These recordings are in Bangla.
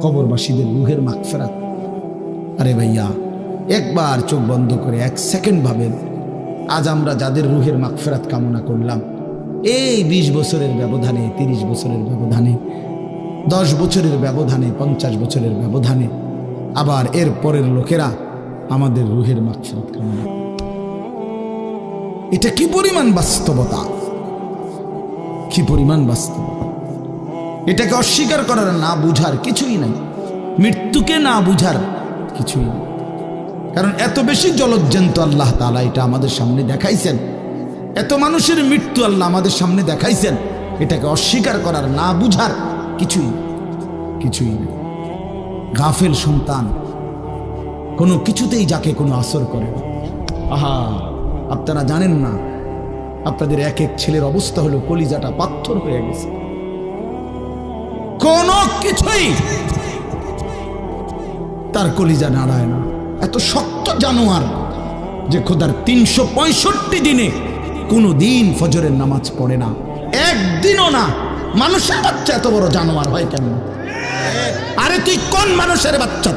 কবরবাসীদের রুহের মাগফিরাত। আরে ভাইয়া, একবার চোখ বন্ধ করে 1 সেকেন্ড ভাবেন, আজ আমরা যাদের রুহের মাগফিরাত কামনা করলাম, এই 20 বছরের ব্যবধানে, 30 বছরের ব্যবধানে, 10 বছরের ব্যবধানে, 50 বছরের ব্যবধানে, আবার এর পরের লোকেরা আমাদের রুহের মাগফিরাত কামনা করে। এটা কি পরিমাণ বাস্তবতা, কি পরিমাণ বাস্তবতা! এটাকে অস্বীকার করার, না বুঝার কিছুই নাই, মৃত্যুকে না বুঝার কিছুই নেই। কারণ এত বেশি জলজ্জান্ত আল্লাহ তাআলা এটা আমাদের সামনে দেখাইছেন, এত মানুষের মৃত্যু আল্লাহ আমাদের সামনে দেখাইছেন, এটাকে অস্বীকার করার, না বুঝার কিছুই নেই। গাফেল সন্তান কোনো কিছুতেই যাকে কোনো আসর করে না। আহা, আপনারা জানেন না, আপনাদের এক এক ছেলের অবস্থা হলো কলিজাটা পাথর হয়ে গেছে। কোনো কিছুই তার কলিজা নাড়ায় না। এত শক্ত জানোয়ার যে খোদার 365 দিনে কোনো দিন ফজরের নামাজ পড়ে না, একদিনও না। মানুষের বাচ্চা এত বড় জানোয়ার হয় কেন? আরে তুই কোন মানুষের বাচ্চা?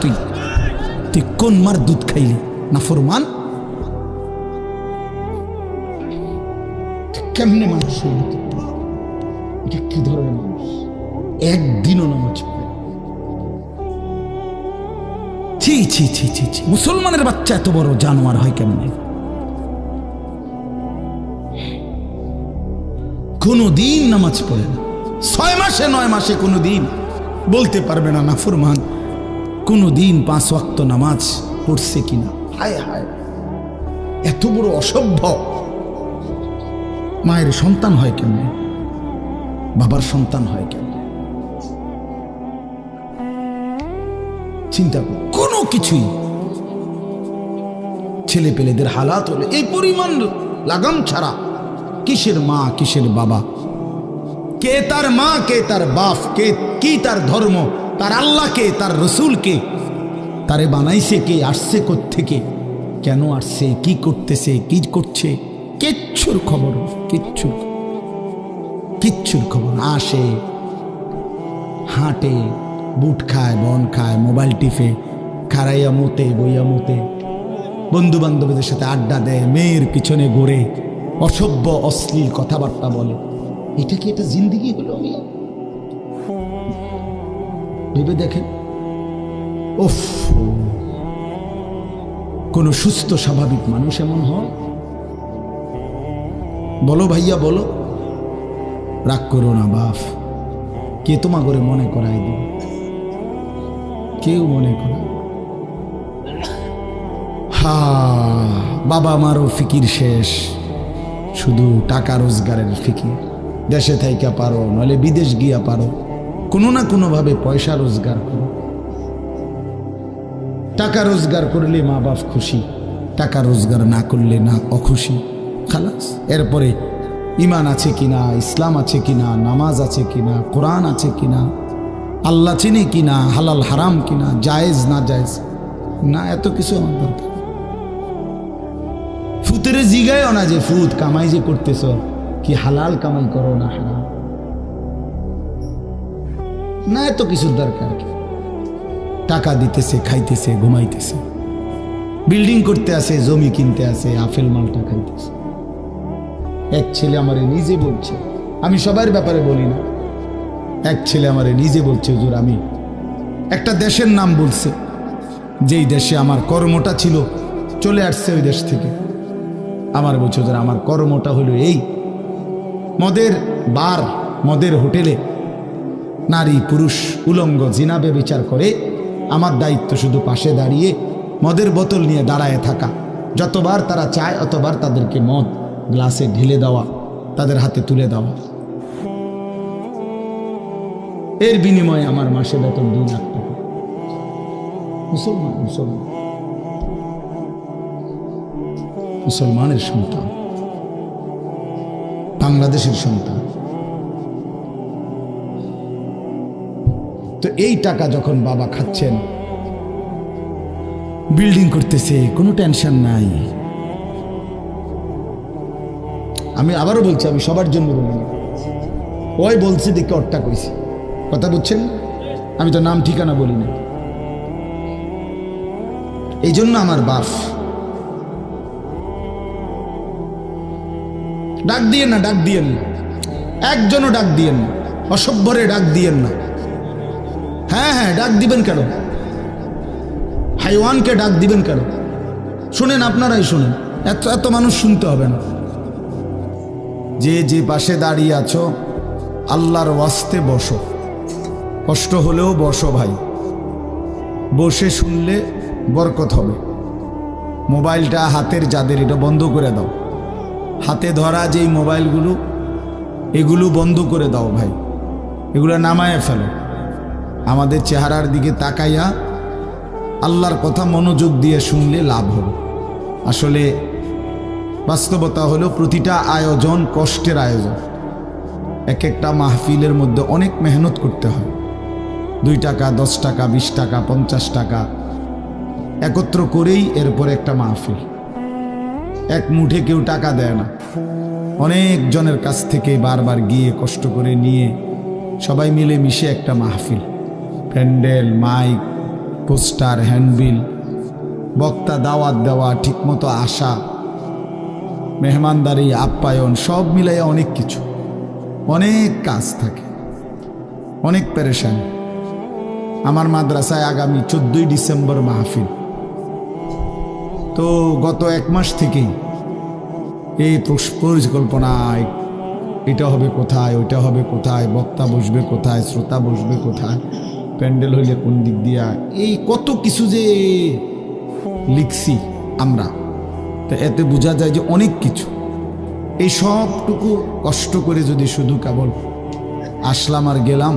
তুই কোন মার দুধ খাইলি? নাফরমান। কেমনে মানুষ হইলি? এটা কি ধরনের মানুষ? একদিনও নামাজ পড়ে? ছি ছি ছি ছি ছি! মুসলমানের বাচ্চা এত বড় জানোয়ার হয় কেমনে? কোনো দিন নামাজ পড়ে না, 6 মাসে 9 মাসে কোনো দিন বলতে পারবে না নাফরমান কোনো দিন 5 ওয়াক্ত নামাজ পড়ছে কিনা। হায় হায়, এত বড় অসভ্য! মায়ের সন্তান হয় কেমনে? বাবার সন্তান হয় কেমনে? চিন্তা কর। কোনো কিছুই ছেলে পেলেদের হালাত হলে এই পরিমাণ লাগাম ছাড়া, কিসের মা কিসের বাবা, কে তার মা কে তার বাপ, কে কি তার ধর্ম, তার আল্লাহকে তার রসুলকে, তারে বানাইছে কে, আসছে কোত্থেকে, কেন আসছে, কি করতেছে, কি করছে, কিচ্ছুর খবর, কিচ্ছুর খবর। আসে, হাঁটে, বুট খায়, বন খায়, মোবাইল টিপে, খারাইয়া মতে, বইয়া মতে, বন্ধু বান্ধবীদের সাথে আড্ডা দেয়, মেয়ের পিছনে ঘুরে, অসভ্য অশ্লীল কথাবার্তা বলে। এটা কি এটা জিন্দিগি হলো? ভেবে দেখেন। উফ, কোন সুস্থ স্বাভাবিক মানুষ এমন হয়? বলো ভাইয়া, বলো। রাগ করো না বাপ, কে তোমা করে মনে করাই দিবে? কেউ মনে করায়? হা, বাবা মারও ফিকির শেষ, শুধু টাকা রোজগারের ফিকির। দেশে থাইকা পারো, নইলে বিদেশ গিয়া পারো, কোনো না কোনো ভাবে পয়সা রোজগার করো। টাকা রোজগার করলে মা বাপ খুশি, টাকা রোজগার না করলে না অখুশি, খালাস। এরপরে ইমান আছে কিনা, ইসলাম আছে কিনা, নামাজ আছে কিনা, কোরআন আছে কিনা, আল্লাহ চিনে কিনা, হালাল হারাম কিনা, জায়েজ না জায়েজ না, এত কিছু আমার দরকার। ফুতের জিগায়ও না যে ফুত কামাই যে করতেছ, কি হালাল কামাই করো না হারাম না, এত কিছুর দরকার কি? টাকা দিতেছে, খাইতেছে, ঘুমাইতেছে, বিল্ডিং করতে আসে, জমি কিনতে আসে, আপেল মালটা খাইতেছে। এক ছেলে আমারে নিজে বলছে, আমি সবার ব্যাপারে বলি না, এক ছেলে আমারে নিজে বলছে, হুজুর আমি একটা দেশের নাম বলছে, যেই দেশে আমার কর্মটা ছিল, চলে আসছে ওই দেশ থেকে। আমার বলছে, হুজুর আমার কর্মটা হলো এই, মদের বার, মদের হোটেলে নারী পুরুষ উলঙ্গ জিনাবে বিচার করে, আমার দায়িত্ব শুধু পাশে দাঁড়িয়ে মদের বোতল নিয়ে দাঁড়ায় থাকা, যতবার তারা চায় অতবার তাদেরকে মদ গ্লাসে ঢেলে দেওয়া, তাদের হাতে তুলে দেওয়া। এর বিনিময়ে আমার মাসে বেতন 2 লাখ টাকা। মুসলমানের সন্তান, বাংলাদেশের সন্তান। তো এই টাকা যখন বাবা খাচ্ছেন, বিল্ডিং করতেছে, কোনো টেনশন নাই। আমি আবারও বলছি, আমি সবার জন্য বলি, ওই বলছি দেখে অট্টা কইছি, কথা বুঝছেন? আমি তো নাম ঠিকানা বলি না। এই জন্য আমার বাপ, ডাক দিয়েন না, ডাক দিয়েন না, একজনও ডাক দিয়েন না, অসভ্যরে ডাক দিয়েন না। হ্যাঁ হ্যাঁ, ডাক দিবেন কেন? হাইওয়ানকে ডাক দিবেন কেন? শুনেন, আপনারাই শুনেন, এত এত মানুষ শুনতে হবে না। যে যে পাশে দাঁড়িয়ে আছো, আল্লাহর ওয়াস্তে বসো, কষ্ট হলেও বসো ভাই, বসে শুনলে বরকত হবে। মোবাইলটা হাতের যাদের, এটা বন্ধ করে দাও। হাতে ধরা যেই মোবাইলগুলো, এগুলো বন্ধ করে দাও ভাই, এগুলো নামায় ফেলো। আমাদের চেহারার দিকে তাকাইয়া আল্লাহর কথা মনোযোগ দিয়ে শুনলে লাভ হবে। আসলে বাস্তবতা হলো প্রতিটা আয়োজন কষ্টের আয়োজন। এক একটা মাহফিলের মধ্যে অনেক মেহনত করতে হয়। 2 টাকা, 10 টাকা, 20 টাকা, 50 টাকা একত্র করেই এরপর একটা মাহফিল। এক মুঠে কেউ টাকা দেয় না, অনেক জনের কাছ থেকে বারবার গিয়ে কষ্ট করে নিয়ে সবাই মিলে মিশে একটা মাহফিল। প্যান্ডেল, মাইক, পোস্টার, হ্যান্ডবিল, বক্তা দাওয়াত দেওয়া, ঠিকমতো আসা, মেহমানদারি, আপ্যায়ন, সব মিলাইয়া অনেক কিছু, অনেক কাজ থাকে, অনেক পেরেশানি। আমার মাদ্রাসায় আগামী 14ই ডিসেম্বর মাহফিল। তো গত 1 মাস থেকেই এই পরিকল্পনায়, এটা হবে কোথায়, ওইটা হবে কোথায়, বক্তা বসবে কোথায়, শ্রোতা বসবে কোথায়, প্যান্ডেল হইলে কোন দিক দিয়া, এই কত কিছু যে লিখছি আমরা, তো এতে বোঝা যায় যে অনেক কিছু। এই সবটুকু কষ্ট করে যদি শুধু কেবল আসলাম আর গেলাম,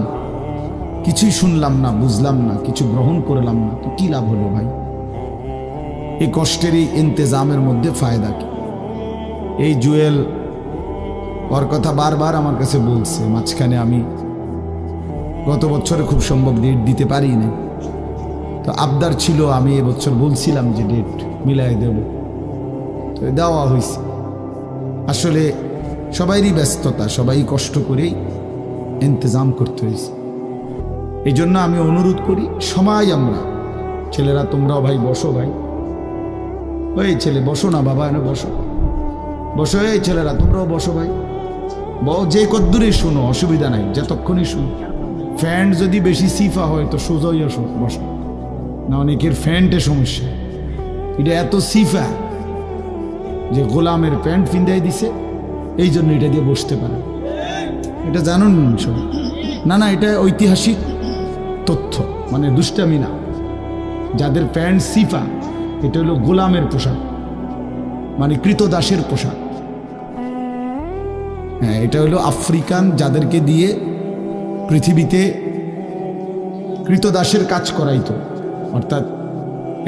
কিছুই শুনলাম না, বুঝলাম না, কিছু গ্রহণ করলাম না, তো কি লাভ হলো ভাই? এই কষ্টের এই ইন্তেজামের মধ্যে ফায়দা কি? এই জুয়েল ওর কথা বারবার আমার কাছে বলছে, মাঝখানে আমি গত বছরে খুব সম্ভব ডেট দিতে পারি না, তো আবদার ছিল, আমি এবছর বলছিলাম যে ডেট মিলাই দেব, তো দেওয়া হয়েছে। আসলে সবাইরই ব্যস্ততা, সবাই কষ্ট করেই ইন্তজাম করতে হয়েছে। এই জন্য আমি অনুরোধ করি, সবাই আমরা, ছেলেরা তোমরাও ভাই বসো, ভাই ওই ছেলে বসো না বাবা, এনে বসো, বসো, এই ছেলেরা তোমরাও বসো ভাই, যে কদ্দুরে শুনো, অসুবিধা নাই, যতক্ষণই শুনো। ফ্যান্ট যদি বেশি সিফা হয় তো সোজাই বসো না, অনেকের ফ্যান্টে সমস্যা, এটা এত সিফা যে গোলামের প্যান্ট ফিন্দাই দিছে, এই জন্য এটা দিয়ে বসতে পারে। এটা জানুন সব? না না, এটা ঐতিহাসিক তথ্য, মানে দুষ্টামি না। যাদের প্যান্ট সিফা, এটা হলো গোলামের পোশাক, মানে কৃতদাসের পোশাক। হ্যাঁ, এটা হলো আফ্রিকান, যাদেরকে দিয়ে পৃথিবীতে কৃতদাসের কাজ করাইতো, অর্থাৎ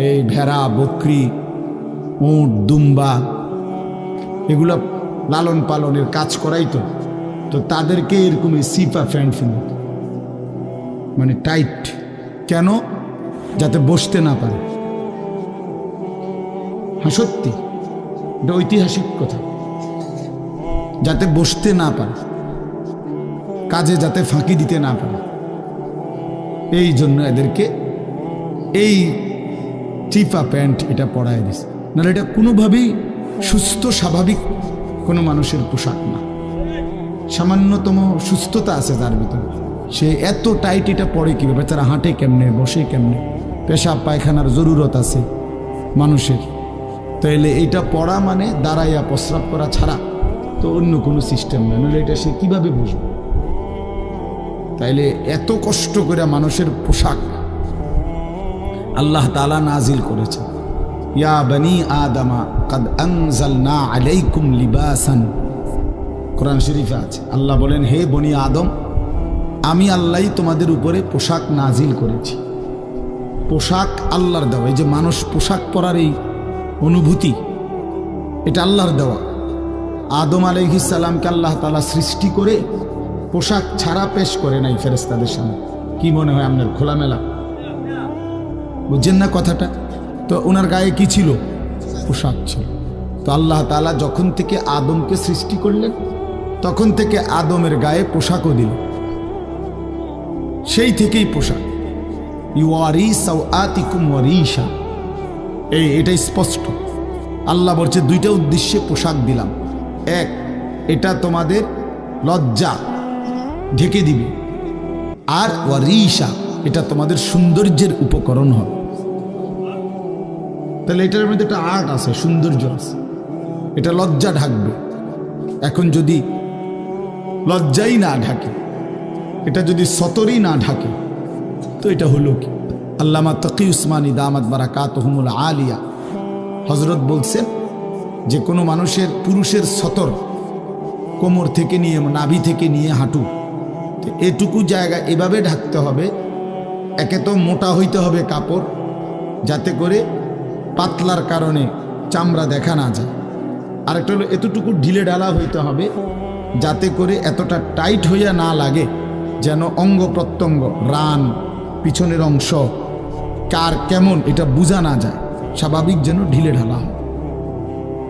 এই ভেড়া, বকরি, উট, দুম্বা, এগুলো লালন পালনের কাজ করাইতো, তো তাদেরকে এরকম সিফা প্যান্ট ফিনত, মানে টাইট। কেন? যাতে বসতে না পারে। হ্যাঁ সত্যি, এটা ঐতিহাসিক কথা, যাতে বসতে না পারে, কাজে যাতে ফাঁকি দিতে না পারে, এই জন্য এদেরকে এই চিফা প্যান্ট এটা পরায় দিছে। নাহলে এটা কোনোভাবেই সুস্থ স্বাভাবিক কোনো মানুষের পোশাক না। সামান্যতম সুস্থতা আছে তার ভিতরে, সে এত টাইট এটা পরে কীভাবে? বেচারা হাঁটে কেমনে, বসে কেমনে, পেশাব পায়খানার জরুরত আছে মানুষের, তাইলে এটা পড়া মানে দাঁড়াইয়া প্রস্রাব করা ছাড়া তো অন্য কোনো সিস্টেম নয়, নাহলে এটা সে কীভাবে বুঝবে? তাইলে এত কষ্ট করে মানুষের পোশাক আল্লাহ তাআলা নাজিল করেছে। ইয়া বনি আদমা কাদ আনজালনা আলাইকুম লিবাসান, কোরআন শরীফে আছে। আল্লাহ বলেন, হে বনি আদম, আমি আল্লাহই তোমাদের উপরে পোশাক নাজিল করেছি। পোশাক আল্লাহর দেওয়া। এই যে মানুষ পোশাক পরার এই অনুভূতি, এটা আল্লাহর দেওয়া। আদম আলাইহিস সালামকে আল্লাহ তাআলা সৃষ্টি করে পোশাক ছাড়া পেশ করে নাই ফেরেশতাদের সামনে। কি মনে হয় আপনার? খোলামেলা, বুঝছেন না কথাটা? তো ওনার গায়ে কি ছিল? পোশাক ছিল। তো আল্লাহ তাআলা যখন থেকে আদমকে সৃষ্টি করলেন, তখন থেকে আদমের গায়ে পোশাকও দিল, সেই থেকেই পোশাক। ইউয়ারি সাওআতিকুম ওয়ারিশা, এটা স্পষ্ট। আল্লাহ বলছে দুইটা উদ্দেশ্যে পোশাক দিলাম। এক, এটা তোমাদের লজ্জা ঢেকে দিবে, আর ওয়ারিশা, এটা তোমাদের সৌন্দর্যের উপকরণ হবে। তাহলে এটার মধ্যে একটা আর্ট আছে, সৌন্দর্য আছে, এটা লজ্জা ঢাকবে। এখন যদি লজ্জাই না ঢাকে, এটা যদি সতরই না ঢাকে, তো এটা হলো কি? আল্লামা তকি উসমানী দামাত বারাকাতুহুমুল আলিয়া হযরত বলছেন যে কোনো মানুষের, পুরুষের সতর কোমর থেকে নিয়ে, নাভি থেকে নিয়ে হাঁটু, তো এটুকু জায়গা এভাবে ঢাকতে হবে। একে তো মোটা হইতে হবে কাপড়, যাতে করে পাতলার কারণে চামড়া দেখা না যায়। আরেকটা হলো এতটুকু ঢিলে ঢালা হইতে হবে, যাতে করে এতটা টাইট হইয়া না লাগে, যেন অঙ্গ প্রত্যঙ্গ, রান, পিছনের অংশ কার কেমন এটা বোঝা না যায়, স্বাভাবিক যেন ঢিলে ঢালা হয়।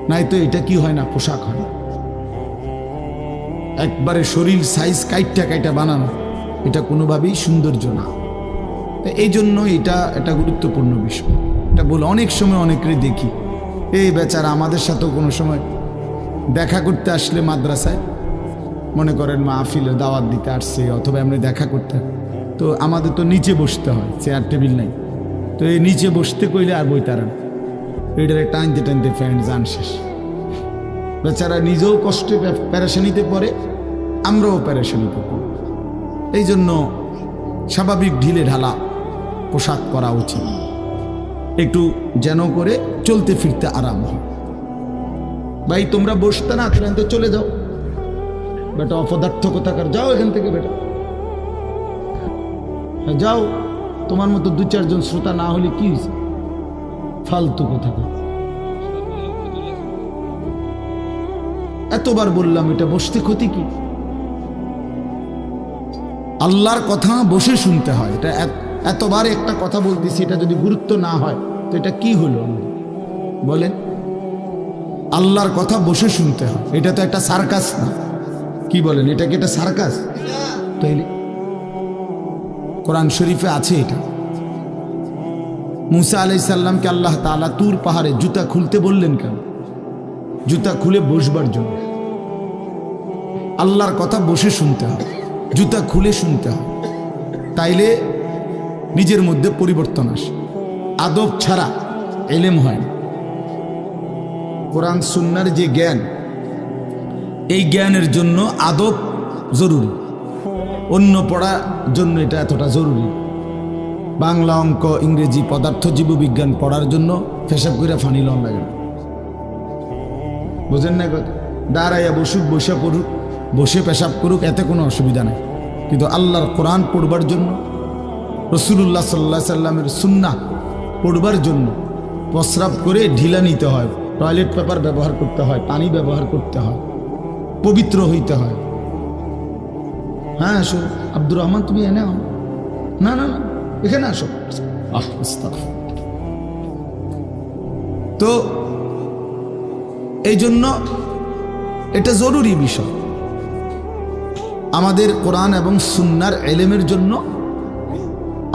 নাই তো এটা কি হয় না, পোশাক হয়। একবারে শরীর সাইজ কাইটা বানানো, এটা কোনোভাবেই সৌন্দর্য না। এই জন্য এটা একটা গুরুত্বপূর্ণ বিষয়। এটা বলে অনেক সময় অনেকেরই দেখি, এই বেচারা আমাদের সাথেও কোনো সময় দেখা করতে আসলে মাদ্রাসায়, মনে করেন মাহফিলের দাওয়াত দিতে আসছে অথবা এমনি দেখা করতে, তো আমাদের তো নিচে বসতে হয়, চেয়ার টেবিল নাই, তো এই নিচে বসতে কইলে আর বই তারা এটারে টানতে টানতে ফ্যান্ড যান শেষ। বেচারা নিজেও কষ্টে প্যারেশানিতে পড়ে, আমরাও প্যারেশানিতে পড়ি। এই জন্য স্বাভাবিক ঢিলে ঢালা পোশাক পরা উচিত, একটু যেন করে চলতে ফিরতে আরাম হয়। ভাই তোমরা বসতে না খেলেন তো চলে যাও, বেটা অপদার্থ কোথাকার, যাও এখান থেকে বেটা, যাও। তোমার মতো দু চারজন শ্রোতা না হলে কি হয়েছে, ফালতু কোথাকার। এতবার বললাম এটা বসতে ক্ষতি কি? আল্লাহর কথা বসে শুনতে হয়। এটা এতবার একটা কথা বলতেছি, এটা যদি গুরুত্ব না হয় তো এটা কি হলো বলেন? আল্লাহর কথা বসে শুনতে হয়, এটা তো একটা সার্কাস না। কি বলেন, এটা কি একটা সার্কাস? তাইলে কোরআন শরীফে আছে এটা। মুসা আলাইহিস সালামকে আল্লাহ তাআলা তুর পাহাড়ে জুতা খুলতে বললেন কেন? জুতা খুলে বসবার জন্য। আল্লাহর কথা বসে শুনতে হয়, জুতা খুলে শুনতে হয়, তাইলে নিজের মধ্যে পরিবর্তন আসে। আদব ছাড়া ইলম হয় না। কোরআন সুন্নাহর যে জ্ঞান, এই জ্ঞানের জন্য আদব জরুরি, অন্য পড়ার জন্য এটা এতটা জরুরি। বাংলা, অঙ্ক, ইংরেজি, পদার্থ, জীববিজ্ঞান পড়ার জন্য পেশাব করে ফানি লন লাগে না, বুঝেন না? দাঁড়াইয়া বসুক, বসে পড়ুক, বসে পেশাব করুক, এতে কোনো অসুবিধা নেই। কিন্তু আল্লাহর কোরআন পড়বার জন্য, রাসূলুল্লাহ সাল্লাল্লাহু আলাইহি সাল্লামের সুন্নাহ পড়বার জন্য প্রস্রাব করে ঢিলা নিতে হয়, টয়লেট পেপার ব্যবহার করতে হয়, পানি ব্যবহার করতে হয়, পবিত্র হইতে হয়। হ্যাঁ আসো আব্দুর রহমান, তুমি এনে আও। না না না, এখানে আসো। তো এই জন্য এটা জরুরি বিষয়। আমাদের কোরআন এবং সুন্নাহর ইলমের জন্য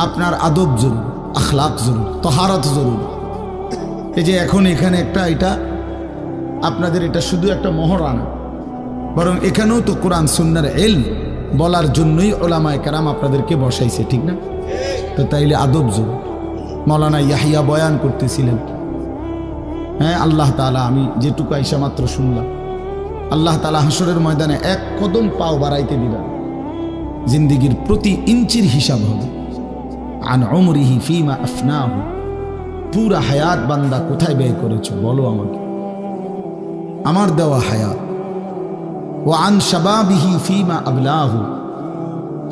আপনার আদব জরুরি, আখলাক জরুরি, তাহারাত জরুরি। এই যে এখন এখানে একটা, এটা আপনাদের এটা শুধু একটা মহরানা, বরং এখানেও তো কোরআন সুন্নাহর ইলম বলার জন্যই উলামায়ে কেরাম আপনাদেরকে বসাইছে, ঠিক না? তো তাইলে আদব জরুরি। মাওলানা ইয়াহিয়া বয়ান করতেছিলেন, হ্যাঁ আল্লাহ তাআলা, আমি যেটুকু আইসা মাত্র শুনলাম, আল্লাহ তাআলা হাসরের ময়দানে এক কদম পাও বাড়াইতে দিবেন, জিন্দেগির প্রতি ইঞ্চির হিসাব হবে। আন উমরিহি ফিমা আফনাহু, পুরা হায়াত বান্দা কোথায় ব্যয় করেছো বলো আমাকে, আমার দেওয়া হায়াত। ওয়া আন শাবাবিহি ফিমা আবলাহু,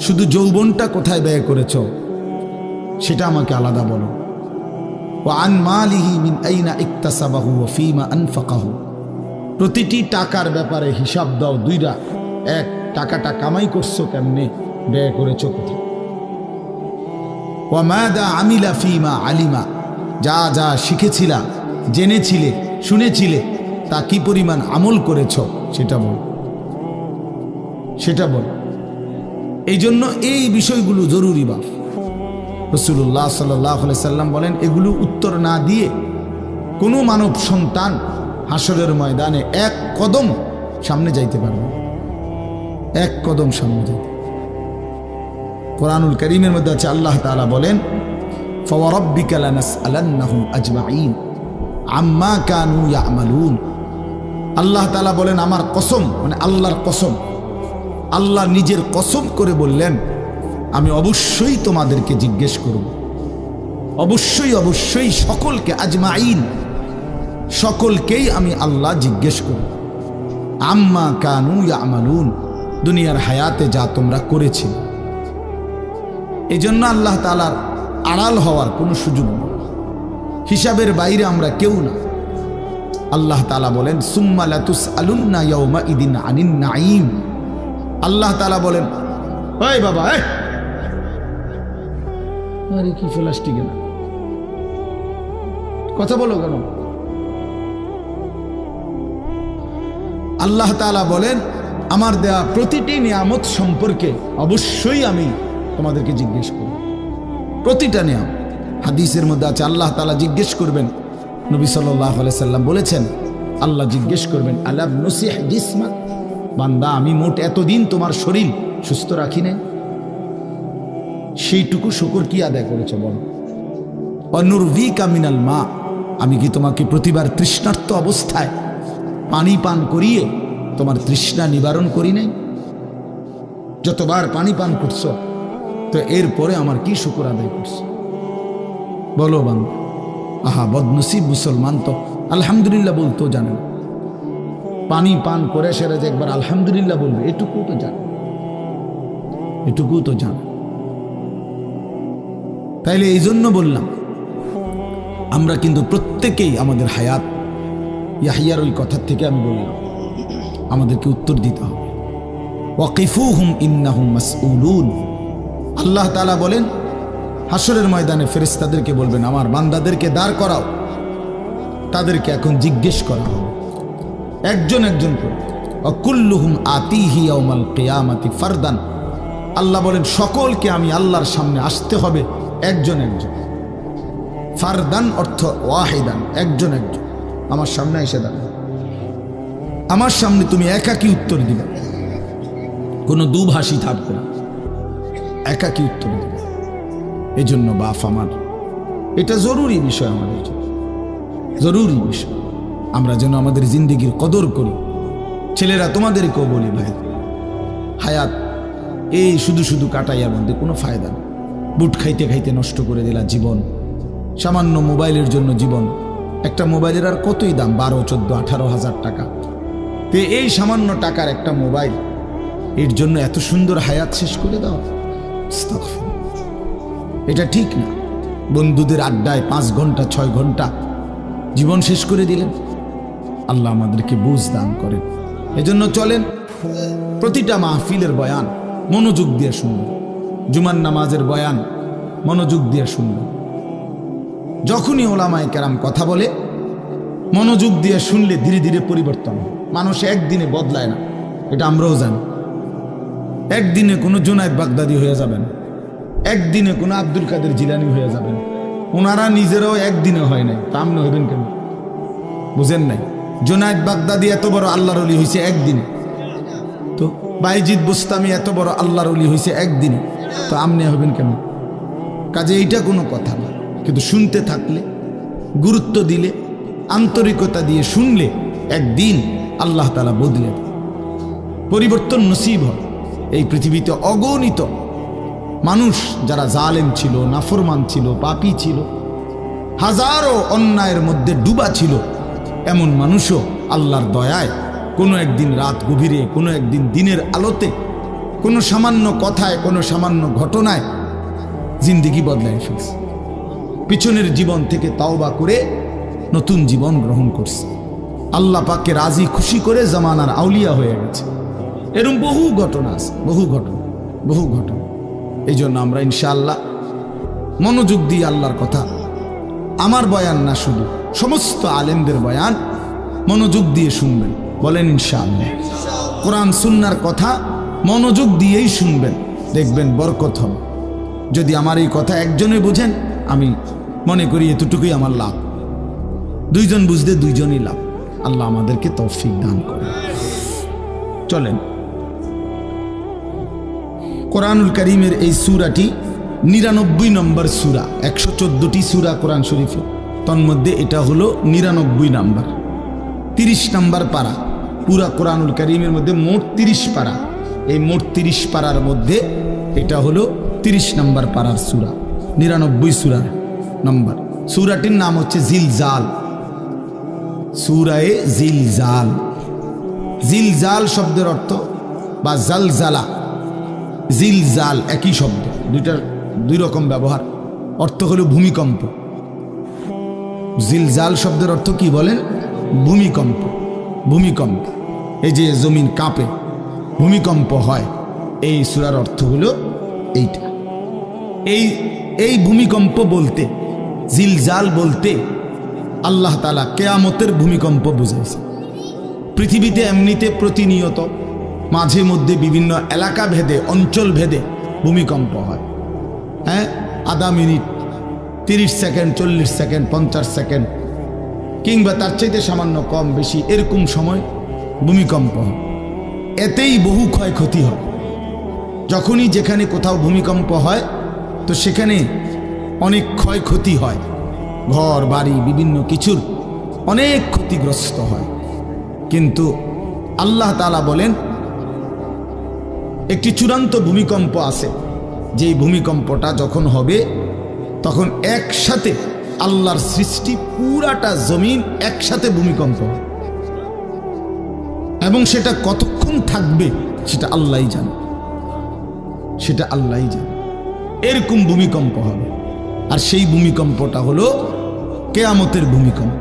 শুধু যৌবনটা কোথায় ব্যয় করেছো সেটা আমাকে আলাদা বলো। ওয়া আন মালিহি মিন আইনা ইকতাসাবাহু ওয়া ফিমা আনফাকাহু, প্রতিটি টাকার ব্যাপারে হিসাব দাও দুইটা। এক, টাকাটা কামাই করছো কেমনে, ব্যয় করেছো কোথায়। ওয়া মাদা আমিলা ফিমা আলিমা, যা যা শিখেছিলা, জেনেছিলে, শুনেছিলে, তা কি পরিমাণ আমল করেছো সেটা বল, সেটা বল। এই জন্য এই বিষয়গুলো জরুরি বাপ। রাসূলুল্লাহ সাল্লাল্লাহু আলাইহি সাল্লাম বলেন, এগুলো উত্তর না দিয়ে কোনো মানব সন্তান হাসরের ময়দানে এক কদম সামনে যাইতে পারবে, এক কদম সামনে যাইতে। কোরআনুল কারীমের মধ্যে আছে, আল্লাহ তাআলা বলেন, ফাওয়ারাব্বিকা লানাসআলান্নাহুম আজমাইন আম্মা কানু ইয়ামালুন। আল্লাহ তাআলা বলেন, আমার কসম, মানে আল্লাহর কসম, আল্লাহ নিজের কসম করে বললেন, আমি অবশ্যই তোমাদেরকে জিজ্ঞেস করব, অবশ্যই অবশ্যই সকলকে, আজমাইন, সকলকেই আমি আল্লাহ জিজ্ঞেস করব, আম্মা কানু ইয়ামালুন, দুনিয়ার হায়াতে যা তোমরা করেছিলে। এই জন্য আল্লাহ তাআলার আড়াল হওয়ার কোনো সুযোগ নেই, হিসাবের বাইরে আমরা কেউ না। আল্লাহ তাআলা বলেন, সুম্মা লাতুসআলুন্না ইয়াওমা ইদিন আনিন নাঈম। আল্লাহ তাআলা বলেন, ওই বাবা, আরে কি প্লাস্টিক না, কথা বলো কেন? আল্লাহ তাআলা বলেন, আমার দেয়া প্রতিটি নিয়ামত সম্পর্কে অবশ্যই আমি তোমাদেরকে জিজ্ঞেস করব, প্রতিটা নিয়ামত। হাদিসের মধ্যে আছে, আল্লাহ তাআলা জিজ্ঞেস করবেন, নবী সাল্লাল্লাহু আলাইহি সাল্লাম বলেছেন, আল্লাহ জিজ্ঞেস করবেন, আলাম নুসিহ জিসমাক, বান্দা আমি মোট এতদিন তোমার শরীর সুস্থ রাখি নাই, সেইটুকু শুকর কি আদায় করেছে বলো? অনুরভিকা মিনাল মা, আমি কি তোমাকে প্রতিবার তৃষ্ণার্ত অবস্থায় পানি পান করিয়ে তোমার তৃষ্ণা নিবারণ করি নাই? যতবার পানি পান করছো, তো এরপরে আমার কি শুকর আদায় করছো বলো বান্দা? আহা, বদনসিব মুসলমান তো আলহামদুলিল্লাহ বলতেও জানে না। পানি পান করে সেরা যে একবার আলহামদুলিল্লাহ বলবে, এটুকু তো জানে, এটুকু তো জানে। তাইলে এই জন্য বললাম, আমরা কিন্তু প্রত্যেকেই আমাদের হায়াত, ইয়াহিয়ার ওই কথার থেকে আমি বললাম, আমাদেরকে উত্তর দিতে হবে। ওয়াকিফুহুম ইন্নাহুম মাসউলুন। আল্লাহ তাআলা বলেন, হাসরের ময়দানে ফেরেশতাদেরকে বলবেন, আমার বান্দাদেরকে দাঁড় করাও, তাদেরকে এখন জিজ্ঞেস করা হবে একজন একজন করে। ওয়াকুল্লুহুম আতিহি ইয়াউমাল কিয়ামাতি ফারদান। আল্লাহ বলেন, সকলকে আমি আল্লাহর সামনে আসতে হবে একজন একজন। ফারদান অর্থ ওয়াহিদান, একজন একজন আমার সামনে এসে দাঁড়াবে, আমার সামনে তুমি একাকী উত্তর দিবে, কোনো দুভাষী থাকবে না, একাকী উত্তর দিবে। এই জন্য বাপ আমার, এটা জরুরি বিষয়, আমাদের জন্য জরুরি বিষয়, আমরা যেন আমাদের জিন্দেগির কদর করি। ছেলেরা তোমাদেরকেও বলি, ভাই, হায়াত এই শুধু শুধু কাটাইয়ার মধ্যে কোনো ফায়দা নেই। বুট খাইতে খাইতে নষ্ট করে দিলা জীবন, সামান্য মোবাইলের জন্য জীবন। একটা মোবাইলের আর কতই দাম, 12, 14, 18,000 টাকা। তো এই সামান্য টাকার একটা মোবাইল, এর জন্য এত সুন্দর হায়াত শেষ করে দাও, এটা ঠিক না। বন্ধুদের আড্ডায় 5 ঘন্টা 6 ঘন্টা জীবন শেষ করে দিলেন। আল্লাহ আমাদেরকে বুঝ দান করেন। এজন্য চলেন, প্রতিটা মাহফিলের বয়ান মনোযোগ দিয়ে শুনবেন, জুমার নামাজের বয়ান মনোযোগ দিয়ে শুনবেন। যখনই ওলামায়ে কেরাম কথা বলে, মনোযোগ দিয়ে শুনলে ধীরে ধীরে পরিবর্তন হয়। মানুষ একদিনে বদলায় না, এটা আমরাও জানি। একদিনে কোনো জুনায়েদ বাগদাদি হয়ে যাবেন, একদিনে কোনো আব্দুল কাদের জিলানী হয়ে যাবেন। ওনারা নিজেরাও একদিনে হয় নাই, তা আপনি হইবেন কেন? বুঝেন নাই? জুনায়েদ বাগদাদি এত বড় আল্লাহর ওলি হয়েছে একদিনে, তো বাইজিদ বুস্তামি এত বড় আল্লাহর ওলি হয়েছে একদিনে, তো আপনি হবেন কেন? কাজে এইটা কোনো কথা না। কিন্তু শুনতে থাকলে, গুরুত্ব দিলে, আন্তরিকতা দিয়ে শুনলে, একদিন আল্লাহ তাআলা বদলে দেন, পরিবর্তন নসিব হয়। এই পৃথিবীতে অগণিত মানুষ যারা জালেম ছিল, নাফরমান ছিল, পাপী ছিল, হাজারো অন্যায়ের মধ্যে ডুবা ছিল, এমন মানুষও আল্লাহর দয়ায় কোনো একদিন রাত গভীরে, কোনো একদিন দিনের আলোতে, কোনো সামান্য কথায়, কোনো সামান্য ঘটনায় জিন্দেগি বদলায় ফেলছে। পিছনের জীবন থেকে তাওবা করে নতুন জীবন গ্রহণ করছে, আল্লাহ পাককে রাজি খুশি করে জামানার আউলিয়া হয়ে গেছে। এরকম বহু ঘটনা আছে, বহু ঘটনা, বহু ঘটনা। এই জন্য আমরা ইনশাআল্লাহ মনোযোগ দিয়ে আল্লাহর কথা, আমার বয়ান না শুধু, সমস্ত আলেমদের বয়ান মনোযোগ দিয়ে শুনবেন। বলেন ইনশাআল্লাহ। কোরআন সুন্নাহর কথা মনোযোগ দিয়েই শুনবেন, দেখবেন বরকত হবে, যদি আমার এই কথা একজনে বুঝেন, আমি মনে করি এতটুকুই আমার লাভ। দুইজন বুঝতে দুইজনই লাভ। আল্লাহ আমাদেরকে তৌফিক দান করে। চলেন, কোরআনুল কারীমের এই সূরাটি 99 নম্বর সূরা। 114টি সূরা কোরআন শরীফে, তন্মধ্যে এটা হলো 99 নাম্বার। 30 নাম্বার পারা। পুরা কোরআনুল কারীমের মধ্যে মোট 30 পারা। এই মোট 30 পারার মধ্যে এটা হলো 30 নাম্বার পারার সূরা, 99 সূরার নাম্বার। সূরাটির নাম হচ্ছে জিলজাল, সূরায়ে জিলজাল। জিলজাল শব্দের অর্থ বা জালজালা, জিলজাল একই শব্দ, দুইটার দুই রকম ব্যবহার। অর্থ হলো ভূমিকম্প। জিলজাল শব্দের অর্থ কি বলেন? ভূমিকম্প। ভূমিকম্প, এই যে জমিন কাঁপে, ভূমিকম্প হয়, এই সূরার অর্থ হলো এইটা। এই ভূমিকম্প বলতে, জিলজাল বলতে আল্লাহ তাআলা কিয়ামতের ভূমিকম্প বুঝাইছে। পৃথিবীতে এমনিতে প্রতিনিয়ত মাঝে মধ্যে বিভিন্ন এলাকা ভেদে, অঞ্চল ভেদে ভূমিকম্প হয়। হ্যাঁ, আধা মিনিট, 30 সেকেন্ড, 40 সেকেন্ড, 50 সেকেন্ড, কিংবা তার চাইতে সামান্য কম বেশি এরকম সময় ভূমিকম্প হয়। এতেই বহু ক্ষয়ক্ষতি হয়। যখনই যেখানে কোথাও ভূমিকম্প হয় তো সেখানে অনেক ক্ষয়ক্ষতি হয়, ঘর বাড়ি বিভিন্ন কিছুর অনেক ক্ষতিগ্রস্ত হয়। কিন্তু আল্লাহ তাআলা বলেন একটি চূড়ান্ত ভূমিকম্প আছে, যেই ভূমিকম্পটা যখন হবে তখন একসাথে আল্লাহর সৃষ্টি পুরাটা জমিন একসাথে ভূমিকম্প হবে, এবং সেটা কতক্ষণ থাকবে সেটা আল্লাহই জানে, সেটা আল্লাহই জানে। এরকম ভূমিকম্প হবে, আর সেই ভূমিকম্পটা হলো কিয়ামতের ভূমিকম্প।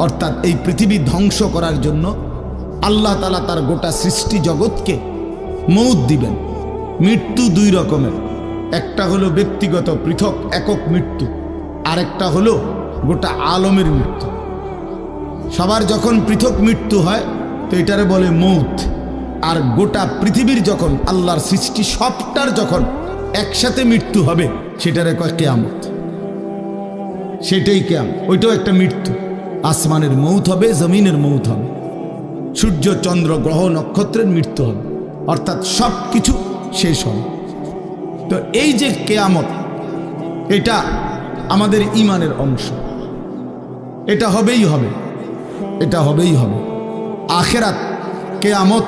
অর্থাৎ এই পৃথিবী ধ্বংস করার জন্য আল্লাহ তাআলা তার গোটা সৃষ্টি জগৎকে মউত দিবেন। মৃত্যু দুই রকমের, একটা হলো ব্যক্তিগত পৃথক একক মৃত্যু, আরেকটা হলো গোটা আলমের মৃত্যু। সবার যখন পৃথক মৃত্যু হয় তো এটারে বলে মউত, আর গোটা পৃথিবীর যখন আল্লাহর সৃষ্টি সবটার যখন একসাথে মৃত্যু হবে সেটারে কয় কিয়ামত। সেটাই কিয়ামত, ওইটাও একটা মৃত্যু। আসমানের মউত হবে, জমিনের মউত হবে, সূর্য চন্দ্র গ্রহ নক্ষত্রের মৃত্যু হবে, অর্থাৎ সব কিছু শেষ হবে। তো এই যে কিয়ামত, এটা আমাদের ঈমানের অংশ, এটা হবেই হবে, এটা হবেই হবে। আখিরাত, কিয়ামত,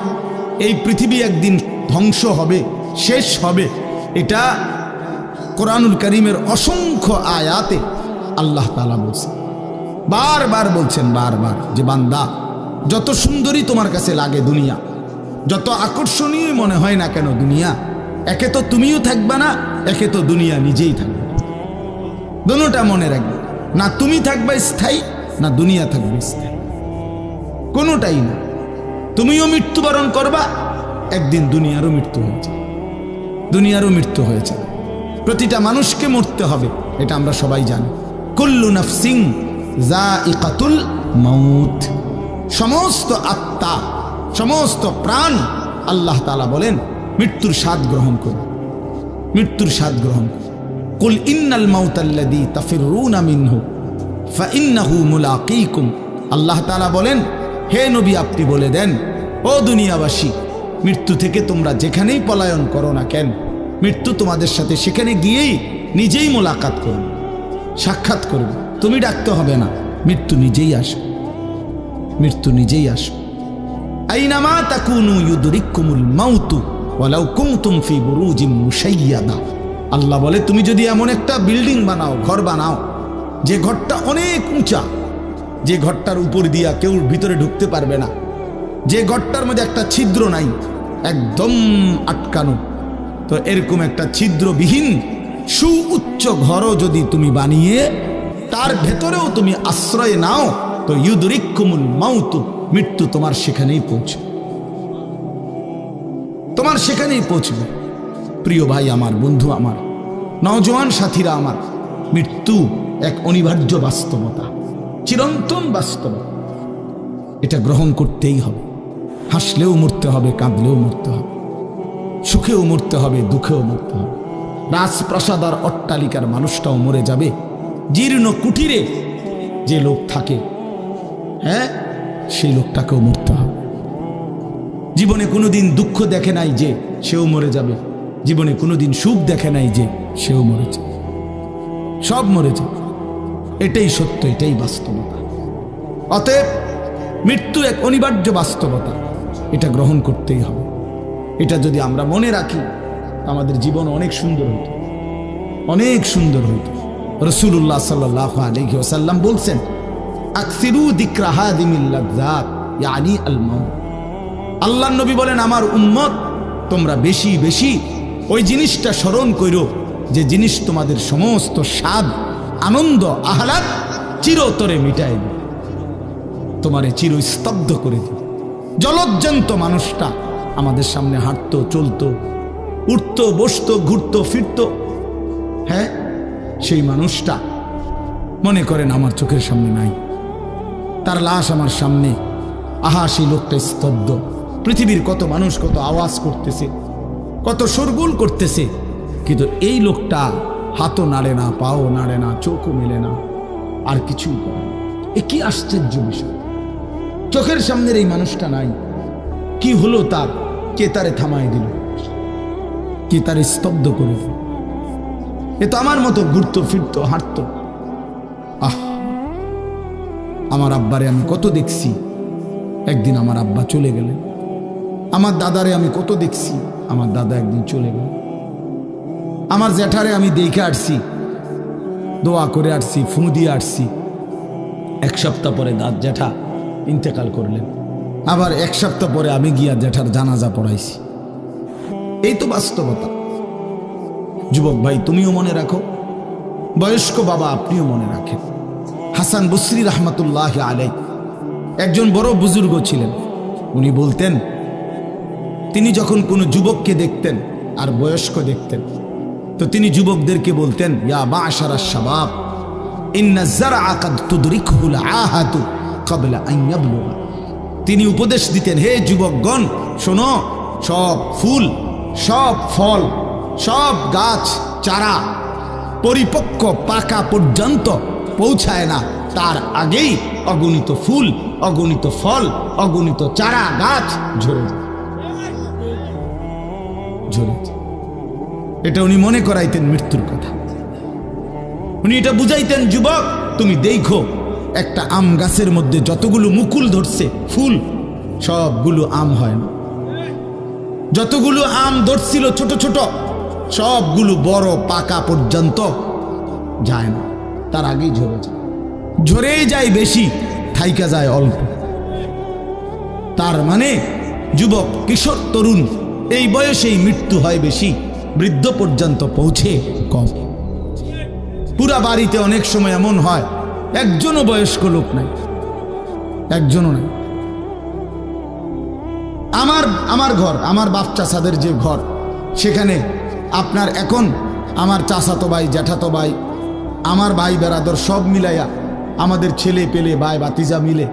এই পৃথিবী একদিন ধ্বংস হবে, শেষ হবে, এটা কোরআনুল কারীমের অসংখ্য আয়াতে আল্লাহ তাআলা বলছেন, বারবার বলছেন, বারবার, যে বান্দা যত সুন্দরী তোমার কাছে লাগে দুনিয়া, যত আকর্ষণীয় মনে হয় না কেন দুনিয়া, একে তো তুমিও থাকবে না, একে তো দুনিয়া নিজেই থাকবে। দুটোটা মনে রাখবে, না তুমি থাকবে স্থায়ী, না দুনিয়া থাকবে স্থায়ী, কোনোটাই না। তুমিও মৃত্যুবরণ করবা, একদিন দুনিয়ারও মৃত্যু হয়েছে, দুনিয়ারও মৃত্যু হয়েছে। প্রতিটা মানুষকে মরতে হবে, এটা আমরা সবাই জানি। কুল্লু নাফসিন যায়িকাতুল মাউত, সমস্ত আত্মা, সমস্ত প্রাণ, আল্লাহ তাআলা বলেন মৃত্যুর স্বাদ গ্রহণ করুন, মৃত্যুর স্বাদ গ্রহণ করুন। কুল ইন্নাল মাউতাল্লাযী তাফিরুনা মিনহু ফাইন্নাহু মুলাকীকুম। আল্লাহ তাআলা বলেন, হে নবী আপনি বলে দেন, ও দুনিয়াবাসী, মৃত্যু থেকে তোমরা যেখানেই পলায়ন করো না কেন, মৃত্যু তোমাদের সাথে সেখানে গিয়েই নিজেই মোলাকাত করবে, সাক্ষাৎ করবে। তুমি ডাকতে হবে না, মৃত্যু নিজেই আসবে, মৃত্যু নিজেই আসবে। আইনামা তাকুনু ইউদরিকুমুল মাউতু ওয়ালাউ কুনতুম ফি বুরুজিম মুশাইয়াদা। আল্লাহ বলে, তুমি যদি এমন একটা বিল্ডিং বানাও, ঘর বানাও, যে ঘরটা অনেক উঁচা, যে ঘরটার উপর দিয়া কেউ ভিতরে ঢুকতে পারবে না, যে ঘরটার মধ্যে একটা ছিদ্র নাই, একদম আটকানো, তো এরকম একটা ছিদ্রবিহীন সুউচ্চ ঘরও যদি তুমি বানিয়ে তার ভেতরেও তুমি আশ্রয় নাও, তো ইউদরিকুমুল মাউতু, মৃত্যু তোমার সেখানেই পৌঁছবে, তোমার সেখানেই পৌঁছবে। প্রিয় ভাই আমার, বন্ধু আমার, নওজোয়ান সাথীরা আমার, মৃত্যু এক অনিবার্য বাস্তবতা, চিরন্তন বাস্তবতা, এটা গ্রহণ করতেই হবে। হাসলেও মরতে হবে, কাঁদলেও মরতে হবে, সুখেও মরতে হবে, দুঃখেও মরতে হবে। রাজপ্রাসাদ আর অট্টালিকার মানুষটাও মরে যাবে, জীর্ণ কুটিরে যে লোক থাকে, হ্যাঁ, সেই লোকটাকেও মরতে হবে। জীবনে কোনোদিন দুঃখ দেখে নাই যে সেও মরে যাবে, জীবনে কোনোদিন সুখ দেখে নাই যে সেও মরে যাবে, সব মরে যাবে। এটাই সত্য, এটাই বাস্তবতা। অতএব মৃত্যু এক অনিবার্য বাস্তবতা, এটা গ্রহণ করতেই হবে। এটা যদি আমরা মনে রাখি আমাদের জীবন অনেক সুন্দর হইত, অনেক সুন্দর হইত। রাসূলুল্লাহ সাল্লাল্লাহু আলাইহি ওয়াসাল্লাম বলছেন, আকসিরু যিকরা হাদিমিল লাযযাত ইয়ানি আল মাউত। আল্লাহর নবী বলেন, আমার উম্মত তোমরা বেশি বেশি ওই জিনিসটা স্মরণ করো যে জিনিস তোমাদের সমস্ত স্বাদ, আনন্দ, আহ্লাদ চিরতরে মিটাই দিবে, তোমারে চিরস্তব্ধ করে দিবে। জলজ্জান্ত মানুষটা আমাদের সামনে হাঁটতো, চলতো, উঠতো, বসতো, ঘুরতো, ফিরতো, হ্যাঁ, সেই মানুষটা মনে করেন আমার চোখের সামনে নাই, তার লাশ আমার সামনে। আহা, সেই লোকটা স্তব্ধ। পৃথিবীর কত মানুষ কত আওয়াজ করতেছে, কত শোরগোল করতেছে, কিন্তু এই লোকটা হাতও নাড়ে না, পাও নাড়ে না, চোখও মেলে না, আর কিছুই করে না। এ কি আশ্চর্য বিষয়! চোখের সামনের এই মানুষটা নাই, কি হলো তার? কে তারে থামাই দিল? কে তারে স্তব্ধ করে দিল? এ তো আমার মতো ঘুরতো, ফিরতো, হাঁটতো। আহ, আমার আব্বারে আমি কত দেখছি, একদিন আমার আব্বা চলে গেলেন। আমার দাদারে আমি কত দেখছি, আমার দাদা একদিন চলে গেল। আমার জ্যাঠারে আমি দেখে আসছি, দোয়া করে আসছি, ফু দিয়ে আসছি। এক সপ্তাহ পরে জ্যাঠা ইন্তেকাল করলেন, আবার এক সপ্তাহ পরে আমি গিয়া জ্যাঠার জানাজা পড়াইছি। এই তো বাস্তবতা। যুবক ভাই, তুমিও মনে রাখো, বয়স্ক বাবা আপনিও মনে রাখেন। হাসান বসরি রহমতুল্লাহ আলাইহি একজন বড় বুজুর্গ ছিলেন। উনি বলতেন, তিনি যখন কোনো যুবককে দেখতেন আর বয়স্ক দেখতেন, তো তিনি যুবকদেরকে বলতেন, ইয়া মা'শারাশ শাবাব ইন্না যারআ কাদ তুদরিকুল আহাতু ক্বাবলা আন ইয়াবলুগা। তিনি উপদেশ দিতেন, হে যুবকগণ শোনো, সব ফুল, সব ফল, সব গাছ চারা পরিপক্ক পাকা পর্যন্ত পৌঁছায় না, তার আগেই অগণিত ফুল, অগণিত ফল, অগণিত চারা গাছ ঝরে যায়, ঝরে যায়। এটা উনি মনে করাইতেন মৃত্যুর কথা। উনি এটা বুঝাইতেন, যুবক তুমি দেখো, একটা আম গাছের মধ্যে যতগুলো মুকুল ধরছে ফুল, সবগুলো আম হয় না। যতগুলো আম ধরছিল ছোট ছোট, সবগুলো বড় পাকা পর্যন্ত যায় না, তার আগেই ঝরে যায়। ঝরেই যায় বেশি, থাইকা যায় অল্প। তার মানে যুবক, কিশোর, তরুণ এই বয়সেই মৃত্যু হয় বেশি, বৃদ্ধ পর্যন্ত পৌঁছে কম। পুরা বাড়িতে অনেক সময় এমন হয় একজনও বয়স্ক লোক নাই, একজনও নাই। আমার ঘর, আমার বাপ চাচাদের যে ঘর, সেখানে আপনার এখন আমার চাচাতো ভাই, জ্যাঠাতো ভাই, আমার ভাই বেরাদর সব মিলাইয়া আমাদের ছেলে পেলে ভাই বাতিজা মিলে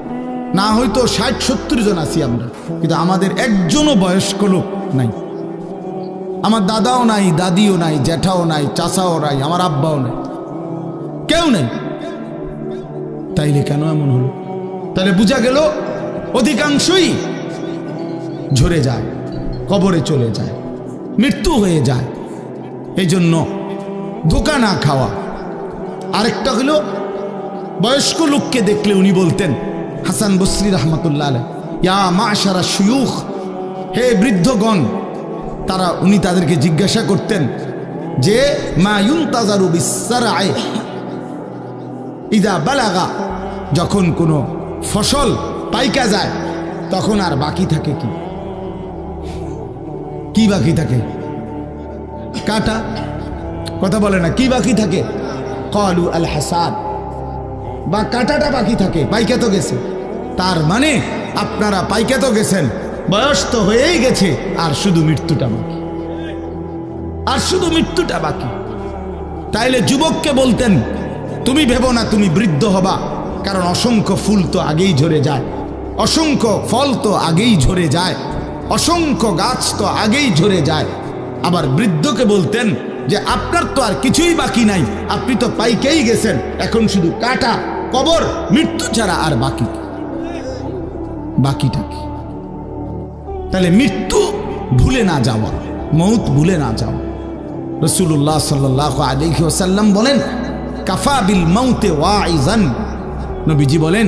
না হয়তো 60-70 জন আছি আমরা, কিন্তু আমাদের একজনও বয়স্ক লোক নাই। আমার দাদাও নাই, দাদিও নাই, জ্যাঠাও নাই, চাচাও নাই, আমার আব্বাও নাই, কেউ নেই। তাইলে কেন এমন হলো? তাহলে বোঝা গেল অধিকাংশই ঝরে যায়, কবরে চলে যায়, মৃত্যু হয়ে যায়। এই জন্য ধোঁকা না খাওয়া। আরেকটা হলো, বয়স্ক লোককে দেখলে উনি বলতেন, হাসান বসরি রহমতুল্লাহ আলাইহি, ইয়া মা'শারা শুয়ুখ, হে বৃদ্ধগণ। উনি তাদেরকে জিজ্ঞাসা করতেন যে, মা ইউনতাজারু বিসসারআই ইযা বালাগা, যখন কোনো ফসল পাইকা যায় তখন আর বাকি থাকে কি? কি বাকি থাকে? কাটা। কথা বলে না, কি বাকি থাকে? ক্বালু আল হাসাদ, বা কাটাটা বাকি থাকে, পাইকা তো গেছে। তার মানে আপনারা পাইকা তো গেছেন, বয়স তো হয়েই গেছে, আর শুধু মৃত্যুটা বাকি, আর শুধু মৃত্যুটা বাকি। তাইলে যুবককে বলতেন, তুমি ভেবো না তুমি বৃদ্ধ হবা, কারণ অসংখ্য ফুল তো আগেই ঝরে যায়, অসংখ্য ফল তো আগেই ঝরে যায়, অসংখ্য গাছ তো আগেই ঝরে যায়। আবার বৃদ্ধকে বলতেন, যে আপনার তো আর কিছুই বাকি নাই, আপনি তো পাইকেই গেছেন, এখন শুধু কাটা, কবর, মৃত্যু ছাড়া আর বাকিটা কি? তাহলে মৃত্যু ভুলে না যাওয়া, মৌত ভুলে না যাওয়া। রাসূলুল্লাহ সাল্লাল্লাহু আলাইহি ওয়াসাল্লাম বলেন, কাফা বিল মাউতে ওয়াইজান। নবীজি বলেন,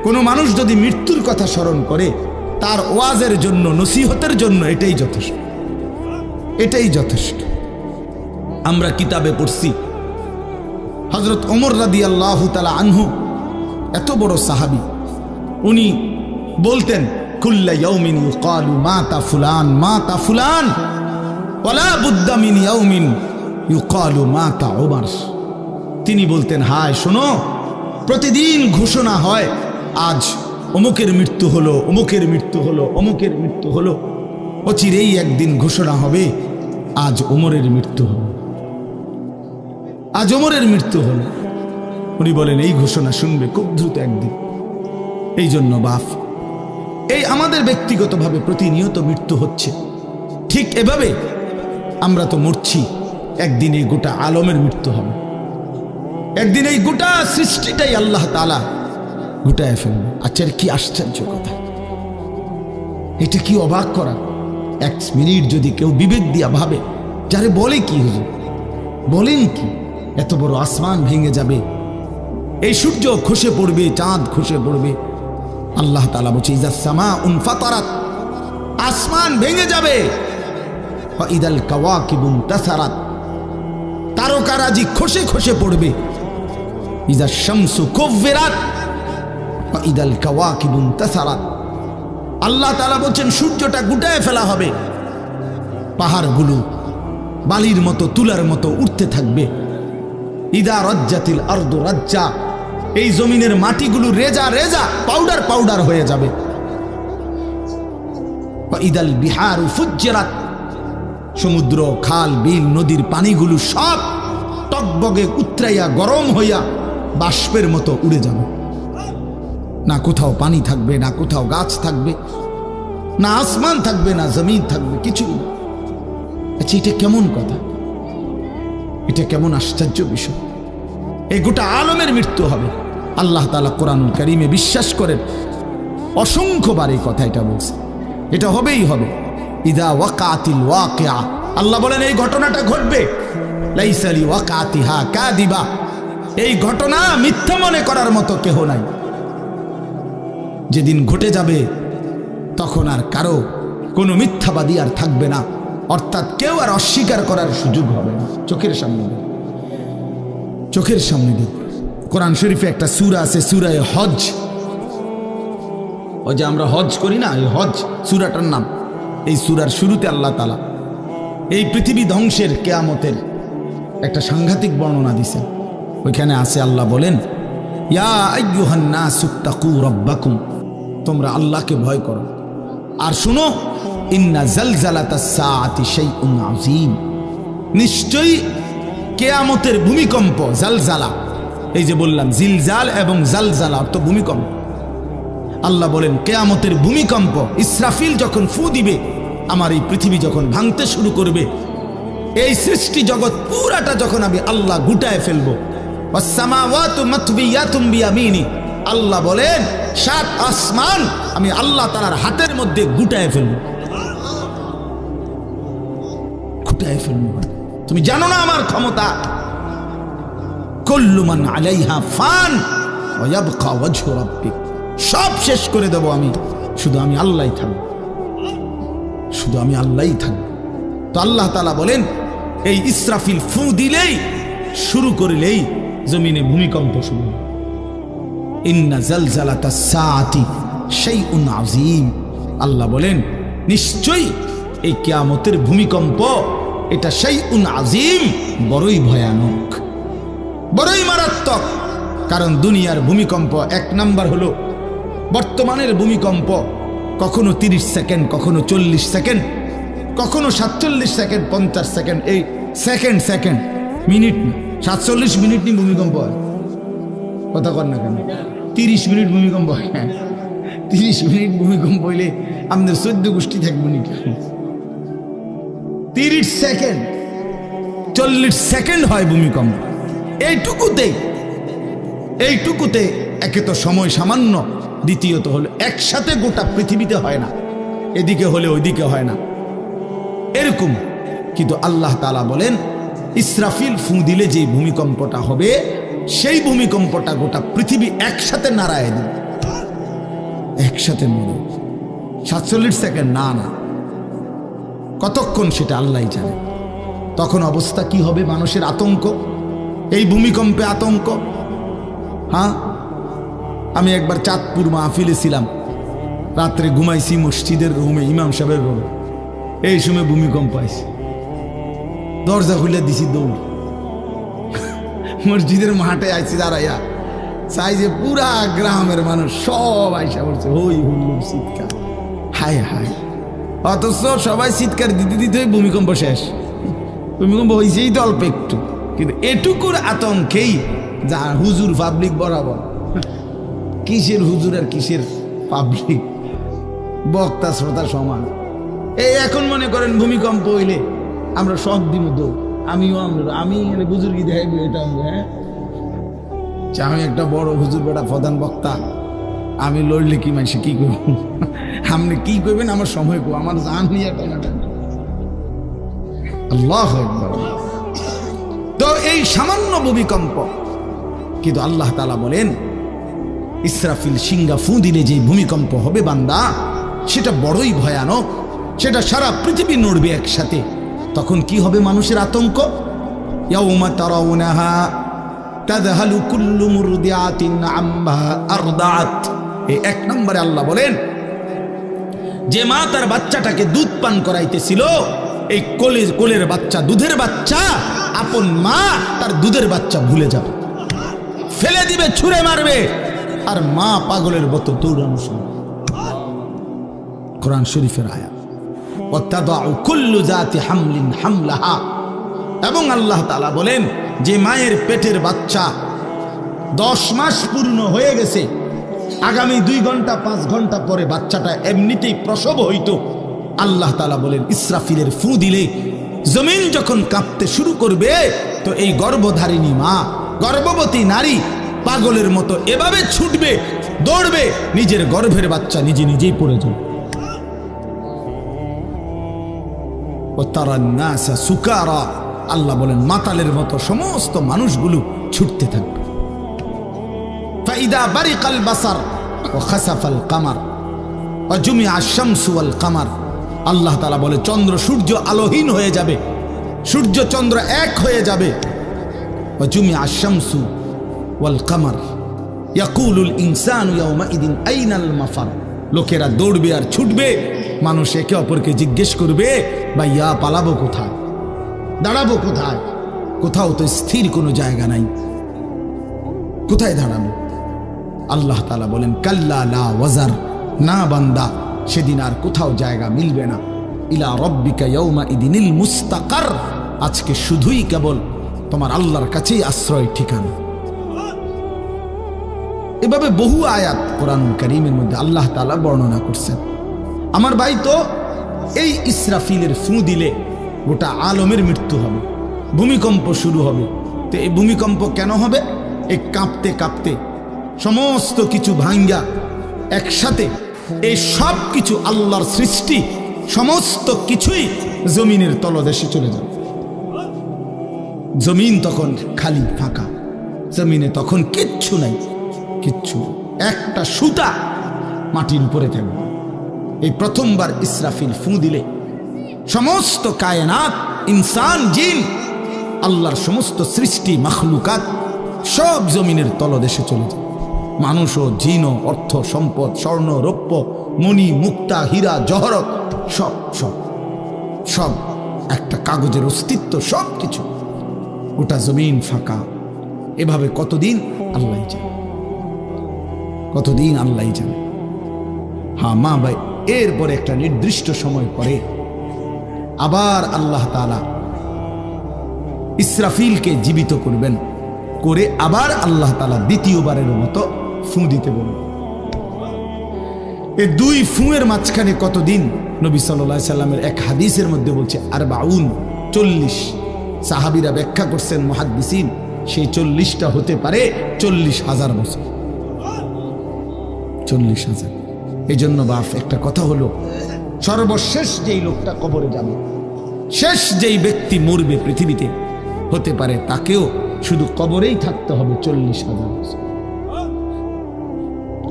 কোনো মানুষ যদি মৃত্যুর কথা স্মরণ করে তার ওয়াজের জন্য, নসিহতের জন্য এটাই যথেষ্ট, এটাই যথেষ্ট। আমরা কিতাবে পড়ছি হযরত ওমর রাদিয়াল্লাহু তাআলা আনহু, এত বড় সাহাবী, উনি বলতেন, কুল্লা ইয়াউমিন ইউকালু মাতা ফুলান মাতা ফুলান ওয়ালা বুদ্দা মিন ইয়াউমিন ইউকালু মাতা ওমর। তিনি বলতেন, হায় শোনো, প্রতিদিন ঘোষণা হয় আজ অমুকের মৃত্যু হলো, অমুকের মৃত্যু হলো, অমুকের মৃত্যু হলো। অচিরেই একদিন ঘোষণা হবে আজ ওমরের মৃত্যু হলো, আজ ওমরের মৃত্যু হলো। উনি বলেন এই ঘোষণা শুনবে খুব দ্রুত একদিন। এই জন্য বাপ, এই আমাদের ব্যক্তিগতভাবে প্রতিনিয়ত মৃত্যু হচ্ছে, ঠিক এভাবে আমরা তো মরছি, একদিন এই গোটা আলমের মৃত্যু হবে, একদিন এই গোটা সৃষ্টিটাই আল্লাহ তাআলা গুটায় ফেলবে। আচ্ছা, কি আশ্চর্য কথা, এটা কি অবাক করা। এক মিনিট যদি কেউ বিবেক দিয়া ভাবে, যারে বলে কি হুজুর, বলেন কি, এত বড় আসমান ভেঙে যাবে, এই সূর্য খসে পড়বে, চাঁদ খসে পড়বে। আল্লাহ তাআলা বলছে, ইযা সামাউন ফাতারাত, আসমান ভেঙে যাবে, ওয়া ইদাল কাওয়াকিবু ইনতাসারাত, তারকারাজি খসে খসে পড়বে, ইযা শামসু কুব্বিরাত ওয়া ইদাল কাওয়াকিবু ইনতাসারাত। আল্লাহ তাআলা বলছেন সূর্যটা গুটায় ফেলা হবে, পাহাড়গুলো বালির মতো, তুলার মতো উঠতে থাকবে। ইদা রাজ্জাতিল আরদু রাজ্জা, এই জমিনের মাটিগুলো রেজা রেজা, পাউডার পাউডার হয়ে যাবে। ওয়া ইদাল বিহারু ফুজ্জিরাত, সমুদ্র, খাল, বিল, নদীর পানিগুলো সব টকবগে উতরাইয়া গরম হইয়া বাষ্পের মতো উড়ে যাবে। না কোথাও পানি থাকবে, না কোথাও গাছ থাকবে, না আসমান থাকবে, না জমিন থাকবে, কিছুই না। আচ্ছা, এটা কেমন কথা, এটা কেমন আশ্চর্য বিষয়। এই গোটা আলমের মৃত্যু হবে। আল্লাহ তাআলা কোরআনুল কারীমে বিশ্বাস করেন, অসংখ্যবার এই কথা এটা বলছে, এটা হবেই হবে। ইদা ওয়াকাতিল ওয়াকিআ, আল্লাহ বলেন এই ঘটনাটা ঘটবে, লাইসা লিওয়াকাতিহা কাযিবা, এই ঘটনা মিথ্যা মনে করার মতো কেহ নাই। যেদিন ঘটে যাবে তখন আর কারো কোনো মিথ্যাবাদী আর থাকবে না, অর্থাৎ কেউ আর অস্বীকার করার সুযোগ হবে না। চোখের সামনে দেখ, চোখের সামনে দেখ। কোরআন শরীফে একটা সূরা আছে, সূরা হজ। ওই যে আমরা হজ করি না, এই হজ সূরাটার নাম। এই সূরার শুরুতে আল্লাহ তাআলা এই পৃথিবী ধ্বংসের, কিয়ামতের একটা সাংঘাতিক বর্ণনা দিয়েছেন। ওইখানে আছে, আল্লাহ বলেন, ইয়া আইয়ুহান নাসুত্তাকু রাব্বাকুম, তোমরা আল্লাহকে ভয় করো। আর শুনো, ইন্না জালজালাতাস সাআতি শাইউন আযীম, নিশ্চয়ই কিয়ামতের ভূমিকম্প, জালজালা, এই যে বললাম জিলজাল এবং জালজালা অর্থ ভূমিকম্প। আল্লাহ বলেন কিয়ামতের ভূমিকম্প, ইসরাফিল যখন ফু দিবে, আমার এই পৃথিবী যখন ভাঙতে শুরু করবে, এই সৃষ্টি জগৎ পুরাটা যখন আমি আল্লাহ গুটায় ফেলবো, ওয়াস সামাওয়াতু মাতবিয়াতুম বিয়ামিনি, আল্লাহ বলেন 7 আসমান আমি আল্লাহ তাআলার হাতের মধ্যে গুটায় ফেলবো, গুটায় ফেলবো। তুমি জানো না আমার ক্ষমতা। কুল্লু মান আলাইহা ফান ওয়া ইয়াবকা ওয়াজহু রাব্বিক, সব শেষ করে দেব আমি, শুধু আমি আল্লাহই থাকব, শুধু আমি আল্লাহই থাকব। তো আল্লাহ তাআলা বলেন এই ইসরাফিল ফু দিলেই, শুরু করলেই জমিনে ভূমিকম্প শুরু হবে। ইন্না জালজালাতাস সাআতি শাইউন আযীম, আল্লাহ বলেন নিশ্চয়ই এই কিয়ামতের ভূমিকম্প, এটা শাইউন আযীম, বড়ই ভয়ানক, বড়ই মারাত্মক। কারণ দুনিয়ার ভূমিকম্প এক নাম্বার হলো, বর্তমানের ভূমিকম্প কখনো 30 সেকেন্ড, কখনো 40 সেকেন্ড, কখনো 47 সেকেন্ড, 50 সেকেন্ড, এই সেকেন্ড সেকেন্ড, মিনিট না, 47 মিনিট নি ভূমিকম্প হয়। কথা কর না কেন, 30 মিনিট ভূমিকম্প হয়। 30 মিনিট ভূমিকম্প হইলে আমাদের 14 গোষ্ঠী থাকবো নাকি? 30 সেকেন্ড 40 সেকেন্ড হয় ভূমিকম্প। এইটুকুতে একে তো সময় সামান্য, দ্বিতীয়ত হলো একসাথে গোটা পৃথিবীতে হয় না, এদিকে হলে ওইদিকে হয় না এরকম। কিন্তু আল্লাহ তাআলা বলেন ইসরাফিল ফু দিলে যে ভূমিকম্পটা হবে, সেই ভূমিকম্পটা গোটা পৃথিবী একসাথে নাড়ায় দিবে, একসাথে নড়ে। 47 সেকেন্ড না, কতক্ষণ সেটা আল্লাহই জানে। তখন অবস্থা কি হবে, মানুষের আতঙ্ক, এই ভূমিকম্পে আতঙ্ক। হ্যাঁ, আমি একবার চাঁদপুর মাহফিলে ছিলাম, রাত্রে ঘুমাইছি মসজিদের রুমে, ইমাম সাহেবের রুমে। এই সময় ভূমিকম্প আইছে, দরজা খুলে দিছি দৌড়, মসজিদের মাঠে আইছি দাঁড়াইয়া, চাই যে পুরা গ্রামের মানুষ সব আইসা পড়ছে, হই হুল্লোড় চিৎকার, হায় হায়। অথচ সবাই চিৎকার দিতে দিতে ভূমিকম্প শেষ। ভূমিকম্প হয়েছেই তো অল্প একটু, কিন্তু এটুকুর আতঙ্কেই যা হুজুর পাবলিক বরাবর। কিসের হুজুর আর কিসের পাবলিক, বক্তা শ্রোতা সমান। এই এখন মনে করেন ভূমিকম্প হইলে আমরা সব দিন দৌ, আমি বুজুর্গি দেখাইব, এটা হ্যাঁ, আমি একটা বড় হুজুর বেটা প্রধান বক্তা, আমি লড়লে কি মানুষ কি করব, আপনি কি করবেন আমার সময় কো, আমার জান নিয়ে আল্লাহ আকবার। তো এই সামান্য ভূমিকম্প, কিন্তু আল্লাহ তাআলা বলেন ইসরাফিল সিংহা ফু দিলে যে ভূমিকম্প হবে বান্দা, সেটা বড়ই ভয়ানক, সেটা সারা পৃথিবী নড়বে একসাথে। তখন কি হবে মানুষের আতঙ্ক, ইয়াউমা তারাউনাহা তাযহালু কুল্লু মুরদিআতিন আম্মা আরদাআত। এই 1 নম্বরে আল্লাহ বলেন যে মা তার বাচ্চাটাকে দুধ পান করাইতেছিল, এই কোলের বাচ্চা, দুধের বাচ্চা, আপন মা তার দুধের বাচ্চা ভুলে যাবে, ফেলে দিবে, ছুঁড়ে মারবে, আর মা পাগলের মতো দৌড়ানো শুরু। কোরআন শরীফের আয়াত। ওয়াতাদাউ কুল্লু যাতি হামলিন হামলাহা। এবং আল্লাহ তাআলা বলেন যে মায়ের পেটের বাচ্চা 10 মাস পূর্ণ হয়ে গেছে, আগামী 2 ঘন্টা 5 ঘন্টা পরে বাচ্চাটা এমনিতেই প্রসব হইতো। আল্লাহ তাআলা বলেন ইসরাফিলের ফু দিলে জমিন যখন কাঁপতে শুরু করবে, তো এই গর্ভধারিণী মা, গর্ভবতী নারী পাগলের মতো এভাবে ছুটবে, দৌড়বে, নিজের গর্ভের বাচ্চা নিজেই পড়ে যাবে। সুকারা, আল্লাহ বলেন মাতালের মতো সমস্ত মানুষগুলো ছুটতে থাকবে। ফাইদা বারিকাল বাসার ওয়া খাসাফাল কামার ওয়া জুমিআ আশ-শামসু ওয়াল কামার। আল্লাহ তাআলা বলে চন্দ্র সূর্য আলোহীন হয়ে যাবে, সূর্য চন্দ্র এক হয়ে যাবে। ওয়া জুমিআ আশ-শামসু ওয়াল কামার ইয়াকুলুল ইনসানু ইয়াওমাইদিন আইনাল মাফার। লোকেরা দৌড়বে আর ছুটবে, মানুষ একে অপরকে জিজ্ঞেস করবে ভাইয়া পালাবো কোথায়, দাঁড়াবো কোথায়, কোথাও তো স্থির কোনো জায়গা নাই, কোথায় দাঁড়াবো। আল্লাহ তাআলা বলেন কাল্লা লা ওয়াজার, না বান্দা, সেদিন আর কোথাও জায়গা মিলবে না। ইলা রাব্বিকা ইয়াওমাইদিনিল মুস্তাকার, আজকে শুধুই কেবল তোমার আল্লাহর কাছেই আশ্রয় ঠিকানা। এভাবে বহু আয়াত কোরআনুল কারীমের মধ্যে আল্লাহ তাআলা বর্ণনা করছেন। আমার ভাই, তো এই ইসরাফিলের ফু দিলে গোটা আলমের মৃত্যু হবে, ভূমিকম্প শুরু হবে। তো এই ভূমিকম্প কেন হবে? এই কাঁপতে কাঁপতে সমস্ত কিছু ভাঙ্গা একসাথে, এই সব কিছু আল্লাহর সৃষ্টি, সমস্ত কিছুই জমিনের তলদেশে চলে যাবে। জমিন তখন খালি ফাঁকা, জমিনে তখন কিচ্ছু নাই, কিচ্ছু, একটা সুতা মাটির উপরে থাকবে। এই প্রথমবার ইসরাফিল ফু দিলে সমস্ত কায়নাত, ইনসান, জিন, আল্লাহর সমস্ত সৃষ্টি, মাখলুকাত সব জমিনের তলদেশে চলে যায়। মানুষও, জিনও, অর্থ সম্পদ, স্বর্ণ রৌপ্য, মণি মুক্তা, হীরা জহরত, সব সব সব একটা কাগজের অস্তিত্ব, সব কিছু, গোটা জমিন ফাঁকা। এভাবে কতদিন আল্লাহ জানে, কতদিন আল্লাহ জানে। হ্যাঁ মা ভাই, এরপরে একটা নির্দিষ্ট সময় পরে আবার আল্লাহ তাআলা ইসরাফিলকে জীবিত করবেন, করে আবার আল্লাহ তাআলা দ্বিতীয়বারের মতো ফু দিতে বলবেন। এই 2 ফুঁয়ের মাঝখানে কতদিন? নবী সাল্লাল্লাহু আলাইহি সাল্লামের এক হাদিসের মধ্যে বলছে 40, সাহাবীরা ব্যাখ্যা করছেন মুহাদ্দিসিন, সেই 40টা হতে পারে 40,000 বছর। 40,000। এই জন্য বাপ একটা কথা হলো, সর্বশেষ যেই লোকটা কবরে যাবে, শেষ যেই ব্যক্তি মরবে পৃথিবীতে, হতে পারে তাকেও শুধু কবরেই থাকতে হবে 40,000 বছর।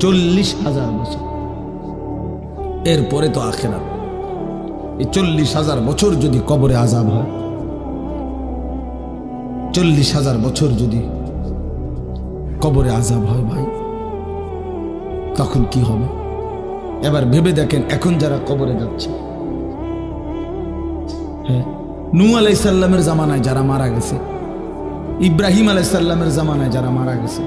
40,000 বছর, এরপরে তো আখিরাত। এই 40,000 বছর যদি কবরে আযাব হয়, 40,000 বছর যদি কবরে আযাব হয় ভাই, তখন কি হবে? এবার ভেবে দেখেন, এখন যারা কবরে যাচ্ছে, হ্যাঁ, নূহ আলাইহিস সালামের জামানায় যারা মারা গেছে, ইব্রাহিম আলাইহিস সালামের জামানায় যারা মারা গেছে,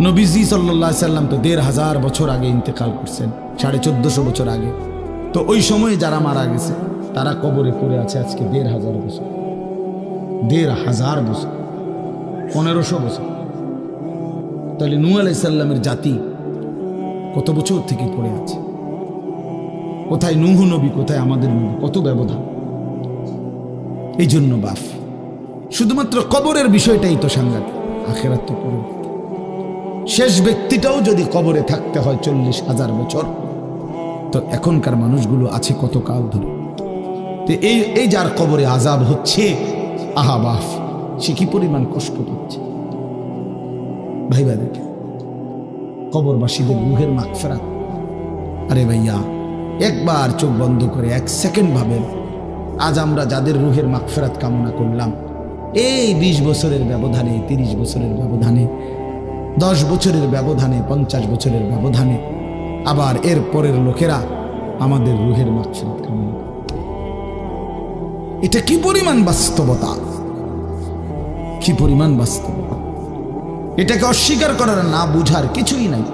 নবীজি সাল্লাল্লাহু আলাইহি সাল্লাম তো 1,500 বছর আগে ইন্তেকাল করছেন, 1450 বছর আগে। তো ওই সময়ে যারা মারা গেছে তারা কবরে পড়ে আছে আজকে 1,500 বছর, 1,500 বছর, 1500 বছর। তাহলে নূহ আলাইহিস সালামের জাতি কত বছর থেকে পড়ে আছে? কোথায় নূহ নবী, কোথায় আমাদের নবী? কত ব্যবধান! এই জন্য বাপ, শুধুমাত্র কবরের বিষয়টাই তো সাংঘাতিক, আখিরাত তো পরে। শেষ ব্যক্তিটাও যদি কবরে থাকতে হয় 40,000 বছর, তো এখনকার মানুষগুলো আছে কত কাল ধরে। তো এই যার কবরে আযাব হচ্ছে, আহা বাপ, সে কি পরিমাণ কষ্ট পাচ্ছে ভাইবা দেখে। কবরবাসীদের রুহের মাগফিরাত, আরে ভাইয়া একবার চোখ বন্ধ করে 1 সেকেন্ড ভাবেন, আজ আমরা যাদের রুহের মাগফিরাত কামনা করলাম, এই 20 বছরের ব্যবধানে, 30 বছরের ব্যবধানে, 10 বছরের ব্যবধানে, 50 বছরের ব্যবধানে, আবার এর পরের লোকেরা আমাদের রুহের মাগফিরাত কামনা করে। এটা কি পরিমাণ বাস্তবতা, কি পরিমাণ বাস্তবতা! এটাকে অস্বীকার করার, না বুঝার কিছুই নাই,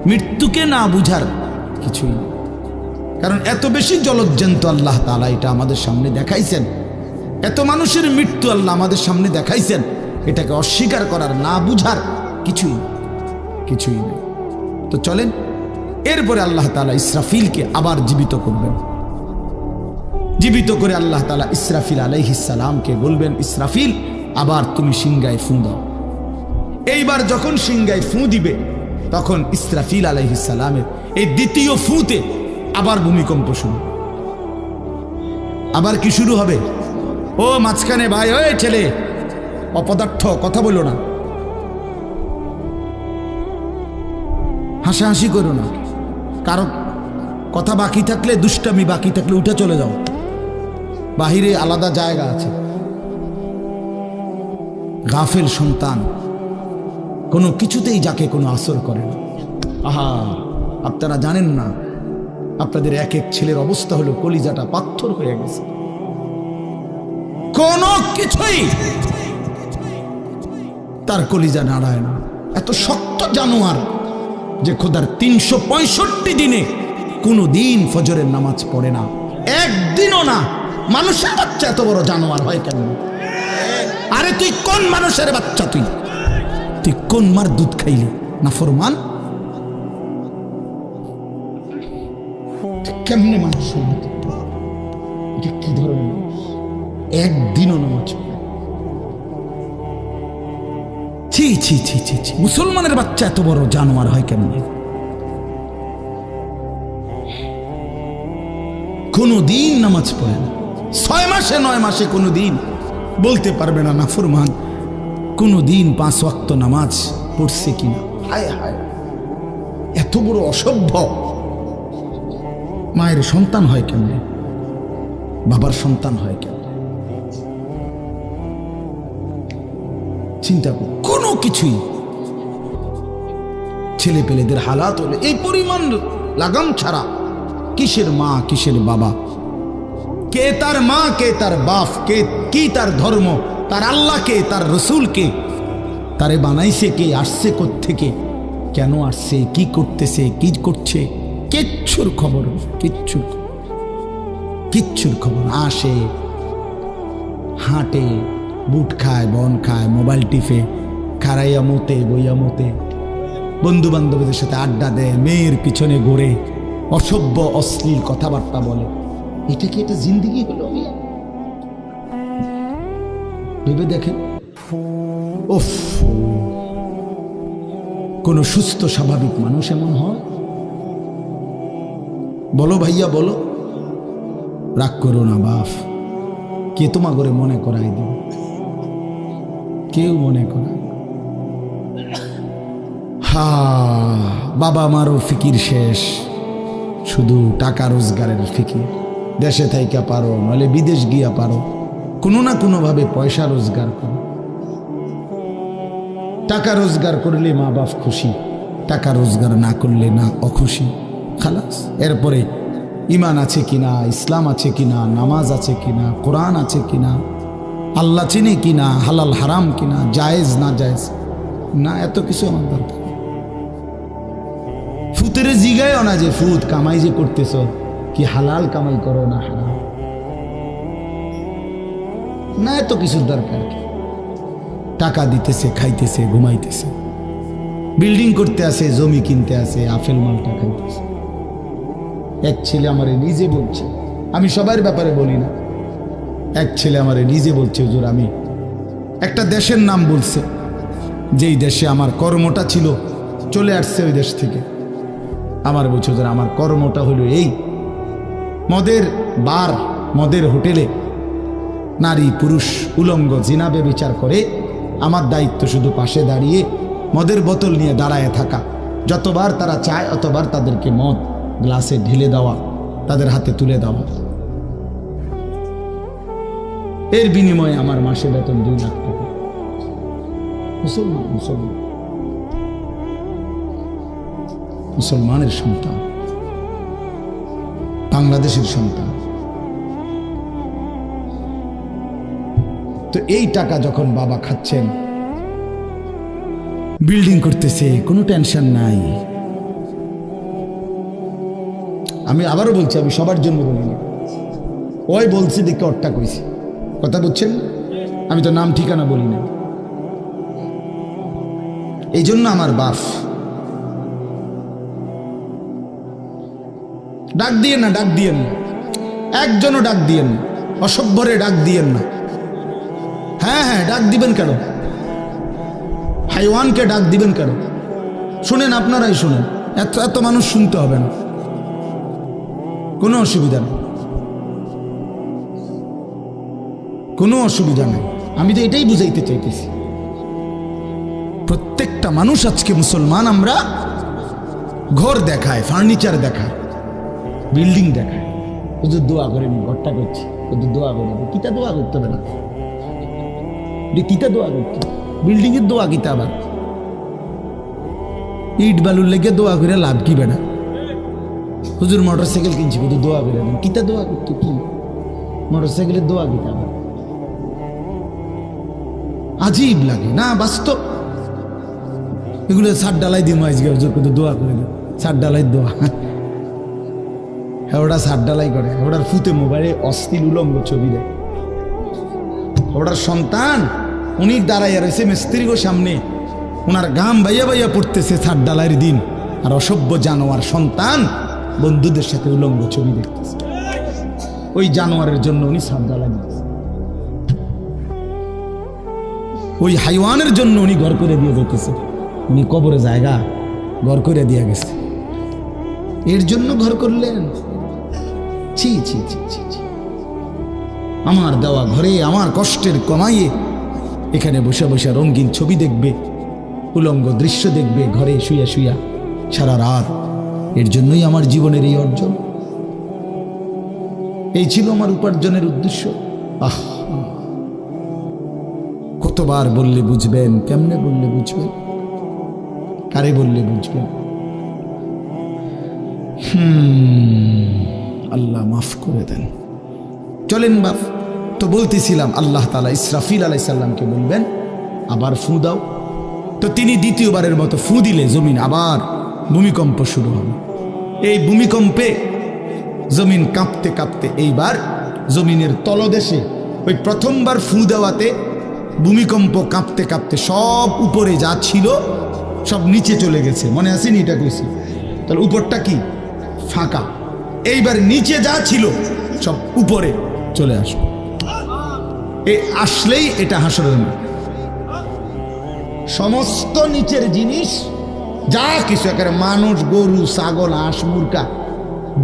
মৃত্যুকে না বুঝার কিছুই নাই। কারণ এত বেশি জলজ্জান্ত আল্লাহ তাআলা এটা আমাদের সামনে দেখাইছেন, এত মানুষের মৃত্যু আল্লাহ আমাদের সামনে দেখাইছেন, এটাকে অস্বীকার করার, না বুঝার কিছুই নেই। তো চলেন, এরপরে আল্লাহ তাআলা ইসরাফিলকে আবার জীবিত করবেন। জীবিত করে আল্লাহ তাআলা ইসরাফিল আলাইহিস সালামকে বলবেন, ইসরাফিল আবার তুমি সিংহায় ফু দাও। এইবার যখন সিংহায় ফু দিবে, তখন ইসরাফিল আলাইহিস সালামের এই দ্বিতীয় ফুতে আবার ভূমিকম্প শুরু। আবার কি শুরু হবে? ও মাঝখানে ভাই, ওই ছেলে অপদার্থ, কথা বলো না, হাসাহাসি করো না, কারো কথা বাকি থাকলে, দুষ্টামি বাকি থাকলে উঠে চলে যাও, বাহিরে আলাদা জায়গা আছে। গাফেল সন্তান কোনো কিছুতেই যাকে কোনো আসর করে না। আহা, আপনারা জানেন না, আপনাদের এক এক ছেলের অবস্থা হলো কলিজাটা পাথর হয়ে গেছে, কোনো কিছুই তার কলিজা নাড়ায় না। এত শক্ত জানোয়ার যে খোদার 365 দিনে কোনো দিন ফজরের নামাজ পড়ে না, একদিনও না। মানুষের বাচ্চা এত বড় জানোয়ার হয় কেন? আরে তুই কোন মানুষের বাচ্চা? তুই কোন মার দুধ খাইলি? না ফরমান, কেমনে মানুষ? কি ধরনের মানুষ? একদিনও নামাজ পড়ে? ছি ছি ছি ছি ছি, মুসলমানের বাচ্চা এত বড় জানোয়ার হয় কেন? কোনো দিন নামাজ পড়ে না, 6 মাসে 9 মাসে কোনো দিন বলতে পারবে না নাফরমান কোনো দিন 5 ওয়াক্ত নামাজ পড়ছে কিনা। হায় হায়, এত বড় অসভ্য! মায়ের সন্তান হয় কেন? বাবার সন্তান হয় কেন? চিন্তা করো, কোনো কিছুই। ছেলে পেলেদের হালাত হলে এই পরিমাণ লাগাম ছাড়া, কিসের মা কিসের বাবা, কে তার মা কে তার বাপ, কে কি তার ধর্ম, তার আল্লাহ কে, তার রসুল কে, তারে বানাইছে কে, আসছে কোত্থেকে, কেন আসছে, কি করতেছে, কি করছে, কিচ্ছুর খবর, কিচ্ছুর খবর। আসে, হাঁটে, বুট খায়, বন খায়, মোবাইল টিপে, খারাইয়া মতে, বইয়া মতে, বন্ধু বান্ধবীদের সাথে আড্ডা দেয়, মেয়ের পিছনে ঘোরে, অসভ্য অশ্লীল কথাবার্তা বলে। এটা কি এটা জিন্দেগি হলো? ভেবে দেখেন। উফ, কোন সুস্থ স্বাভাবিক মানুষ এমন হয়? বলো ভাইয়া বলো। রাগ করো না বাপ, কে তোমা করে মনে করাই দিল? কেউ মনে করায়। হা, বাবা আমারও ফিকির শেষ, শুধু টাকা রোজগারের ফিকির। দেশে থাইকা পারো, নইলে বিদেশ গিয়া পারো, কোনো না কোনো ভাবে পয়সা রোজগার করো। টাকা রোজগার করলে মা বাপ খুশি, টাকা রোজগার না করলে না অখুশি, খালাস। এরপরে ইমান আছে কিনা, ইসলাম আছে কিনা, নামাজ আছে কিনা, কোরআন আছে কিনা, আল্লাহ চিনে কিনা, হালাল হারাম কিনা, জায়েজ না জায়েজ না, এত কিছু আমার দরকার। ফুতের জিগায় না যে ফুত কামাই যে করতেছ, কি হালাল কামাই করো না হারাম না, এত কিছুর দরকার কি? টাকা দিতেছে, খাইতেছে, ঘুমাইতেছে, বিল্ডিং করতে আসে, জমি কিনতে আসে, আফেল মালটা খাইতেছে। এক ছেলে আমারে নিজে বলছে, আমি সবার ব্যাপারে বলি না, এক ছেলে আমারে নিজে বলছে, হুজুর আমি একটা দেশের নাম বলছে, যেই দেশে আমার কর্মটা ছিল, চলে আসছে ওই দেশ থেকে। আমার বলছে, হুজুর আমার কর্মটা হলো এই, মদের বার, মদের হোটেলে নারী পুরুষ উলঙ্গ জিনাবে বিচার করে, আমার দায়িত্ব শুধু পাশে দাঁড়িয়ে মদের বোতল নিয়ে দাঁড়ায় থাকা, যতবার তারা চায় অতবার তাদেরকে মদ গ্লাসে ঢেলে দেওয়া, তাদের হাতে তুলে দেওয়া। এর বিনিময়ে আমার মাসে বেতন 2 লাখ টাকা। মুসলমান মুসলমান মুসলমানের সন্তান, বাংলাদেশের সন্তান। তো এই টাকা যখন বাবা খাচ্ছেন, বিল্ডিং করতেছে, কোনো টেনশন নাই। আমি আবারও বলছি, আমি সবার জন্য বলি না, ওই বলছি দেখে ওরটা কইছি, কথা বুঝছেন? আমি তো নাম ঠিকানা বলি না। এই জন্য আমার বাপ, ডাক দিয়েন না, ডাক দিয়েন না, একজনও ডাক দিয়েন না, অসভ্যরে ডাক দিয়েন না। হ্যাঁ হ্যাঁ, ডাক দিবেন কেন? হাইওয়ানকে ডাক দিবেন কেন? শুনেন, আপনারাই শুনেন, এত এত মানুষ শুনতে হবে না, কোনো অসুবিধা নেই, কোনো অসুবিধা নেই। আমি তো এটাই বুঝাইতে চাইতেছি, প্রত্যেকটা মানুষ আজকে মুসলমান, আমরা ঘর দেখায়, ফার্নিচার দেখায়, বিল্ডিং দেখায়, হুজুর দোয়া করে নি, ঘরটা করছি, হুজুর দোয়া করে নি। কিতা দোয়া করতে হবে না, কিতা দোয়া করতে, বিল্ডিং এর দোয়া কিতা, আবার ইট বালুর লেগে দোয়া করে লাভ কি বেড়া? হুজুর মোটরসাইকেল কিনছি, হুজুর দোয়া করে দেন, কিতা দোয়া করতে, কি মোটরসাইকেলের দোয়া কিতা? আবার আজীব লাগে না? বাস্তব এগুলো ছাদ ডালাই দিন আজকে, হুজুর কত দোয়া করে দেন, ছাদ ডালাই দোয়া। হ্যাঁ, ওটা ছাদ ডালাই করে, ওটার ফুতে মোবাইলে অস্থির উলঙ্গ ছবি দেয়। ওটার সন্তান উনি দাঁড়াইয়া রয়েছে মিস্ত্রিগো সামনে, ওনার গাম বাইয়া বাইয়া পড়তেছে ছাদ ডালাইয়ের দিন, আর অসভ্য জানোয়ার সন্তান বন্ধুদের সাথে উলঙ্গ ছবি দেখতেছে। ওই জানোয়ারের জন্য উনি ছাদ ডালাই দিতেছে, ওই হাইওয়ানের জন্য উনি ঘর করে দিয়ে যেতেছে। উনি কবরে জায়গা ঘর করে দিয়ে গেছে, এর জন্য ঘর করলেন? ছি ছি ছি ছি ছি। আমার দেওয়া ঘরে আমার কষ্টের কমাইয়ে এখানে বসে বসে রঙিন ছবি দেখবে, উলঙ্গ দৃশ্য দেখবে ঘরে শুয়া শুয়া সারা রাত। এর জন্যই আমার জীবনের এই অর্জন, এই ছিল আমার উপার্জনের উদ্দেশ্য। আহ, কতবার বললে বুঝবেন, কেমনে বললে বুঝবেন, কারে বললে বুঝবেন? আল্লাহ মাফ করে দেন। চলেন বাপ, তো বলতেছিলাম আল্লাহ তাআলা ইসরাফিল আলাইহিস সালামকে বলবেন আবার ফু দাও। তো তিনি দ্বিতীয়বারের মতো ফু দিলে জমিন আবার ভূমিকম্প শুরু হবে। এই ভূমিকম্পে জমিন কাঁপতে কাঁপতে এইবার জমিনের তলদেশে ওই প্রথমবার ফু দেওয়াতে ভূমিকম্প কাঁপতে কাঁপতে সব উপরে যা ছিল সব নিচে চলে গেছে। মনে আসেনি এটা কইছি? তাহলে উপরটা কি? ফাঁকা। এইবার নিচে যা ছিল সব উপরে চলে আসবে। আসলেই এটা হাসরের মাঠ। সমস্ত নিচের জিনিস যা কিছু একেবারে মানুষ, গরু, ছাগল, হাঁস, মুরগা,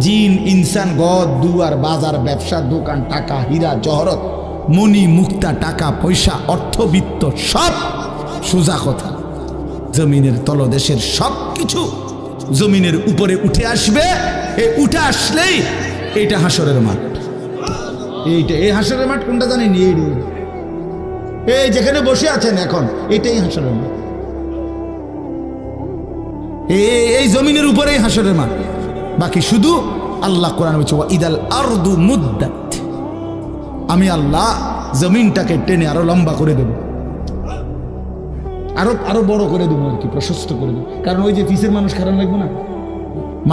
জিন, ইনসান, গদ, দুয়ার, বাজার, ব্যবসা, দোকান, টাকা, হীরা, জহরত, মণি, মুক্তা, টাকা পয়সা, অর্থবিত্ত, সব সোজা কথা জমিনের তলদেশের সব কিছু জমিনের উপরে উঠে আসবে। এই উঠে আসলেই এইটা হাসরের মাঠ। এইটা এই হাসরের মাঠ কোনটা জানেন? এই যেখানে বসে আছেন এখন, এটাই হাসরের মাঠ। এই জমিনের উপরেই হাসরের মাঠ। বাকি শুধু আল্লাহ কোরআন বলছে ইদাল আরদু মুদ্দাত, আমি আল্লাহ জমিনটাকে টেনে আরো লম্বা করে দেব, আরো বড় করে দেবো আর কি, প্রশস্ত করে দেবো। কারণ ওই যে পিসের মানুষ খারাপ লাগবে না,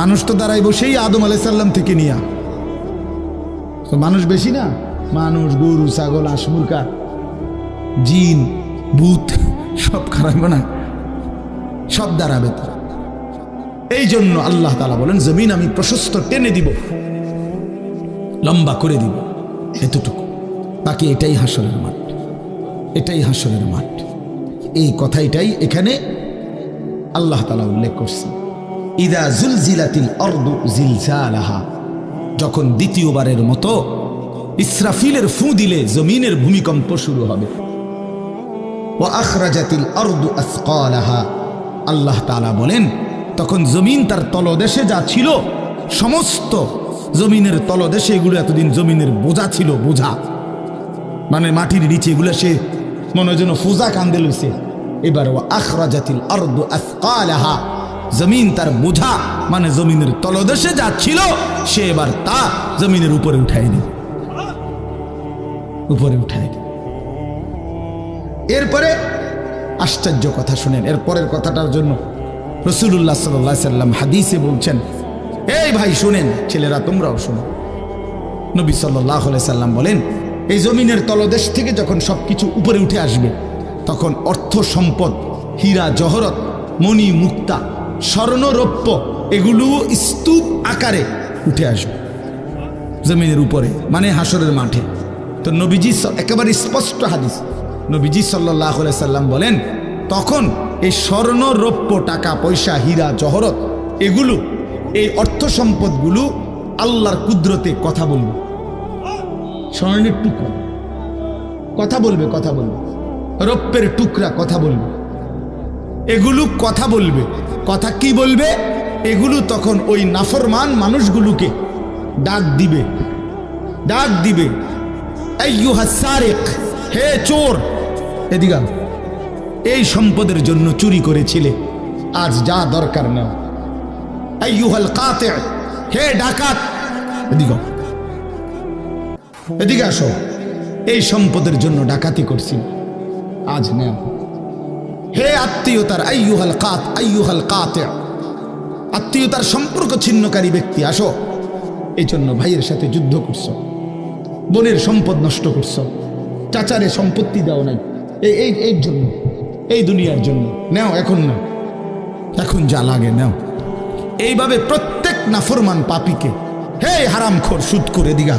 মানুষ তো দাঁড়াই বসেই আদম আলাইহিস সালাম থেকে নিয়া, তো মানুষ বেশি না, মানুষ, গরু, ছাগল, হাঁস, মুরগা, জিন, ভূত সব খারাপ না, সব দাঁড়াবে তো। এই জন্য আল্লাহ তাআলা বলেন জমিন আমি প্রশস্ত টেনে দিব, লম্বা করে দিব, এতটুকু। বাকি এটাই হাসরের মাঠ, এটাই হাসরের মাঠ। এই কথাটাই এখানে আল্লাহ তাআলা উল্লেখ করছে, ইদা জুলজিলাতিল আরদু জিলজালাহা, যখন দ্বিতীয়বারের মতো ইসরাফিলের ফু দিলে জমিনের ভূমিকম্প শুরু হবে। ওয়া আখরাজাতিল আরদু আসকালাহা, আল্লাহ তাআলা বলেন তখন জমিন তার তলদেশে যা ছিল সমস্ত জমিনের তলদেশে, এগুলো এতদিন জমিনের বোঝা ছিল, বোঝা মানে মাটির নিচে, এগুলো সে মনে যেন ফুজা কান্দে লইছে। এবার ওয়া আখরাজাতিল আরদু আসকালাহা, জমিন তার বোঝা মানে জমিনের তলদেশে যা ছিল সে এবার তা জমিনের উপরে উঠাই দিল, উপরে উঠাই দিল। এরপরে আশ্চর্য কথা শুনেন, এরপরের কথাটার জন্য রাসূলুল্লাহ সাল্লাল্লাহু আলাইহি সাল্লাম হাদিসে বলছেন, এই ভাই শুনেন, ছেলেরা তোমরাও শোনো। নবী সাল্লাল্লাহু আলাইহি সাল্লাম বলেন এই জমিনের তলদেশ থেকে যখন সবকিছু উপরে উঠে আসবে তখন অর্থ সম্পদ, হীরা জহরত, মণি মুক্তা, স্বর্ণ রৌপ্য এগুলো স্তূপ আকারে উঠে আসবে জমিনের উপরে, মানে হাসরের মাঠে। তো নবীজি একেবারে স্পষ্ট হাদিস, নবীজি সাল্লাল্লাহু আলাইহি সাল্লাম বলেন তখন এই স্বর্ণ রৌপ্য, টাকা পয়সা, হীরা জহরত এগুলো, এই অর্থ সম্পদগুলো আল্লাহর কুদরতে কথা বলবে। স্বর্ণের টুকরা কথা বলবে, কথা বলবে, রৌপ্যের টুকরা কথা বলবে, এগুলো কথা বলবে। কথা কি বলবে? এগুলো তখন ওই নাফরমান মানুষগুলোকে ডাক দিবে, ডাক দিবে, আইয়ুহাস সারিক, হে চোর, এদিকে এই সম্পদের জন্য চুরি করেছিলে, আজ যা দরকার নাও। আইয়ুহাল কাতি, হে ডাকাত, এদিকে এদিকে আসো, এই সম্পদের জন্য ডাকাতি করছি, আজ নাও। হে আত্মীয়তার, আইয়ুহাল কাত, আইয়ুহাল কাতি, আত্মীয়তার সম্পর্ক ছিন্নকারী ব্যক্তি আসো, এই জন্য ভাইয়ের সাথে যুদ্ধ করছো, বোনের সম্পদ নষ্ট করছো, চাচারে সম্পত্তি দাও নাই, এই জন্য, এই দুনিয়ার জন্য নাও, এখন নাও, এখন যা লাগে নাও। এইভাবে প্রত্যেক নাফরমান পাপীকে, হে হারামখোর, সুদ করে দিগা,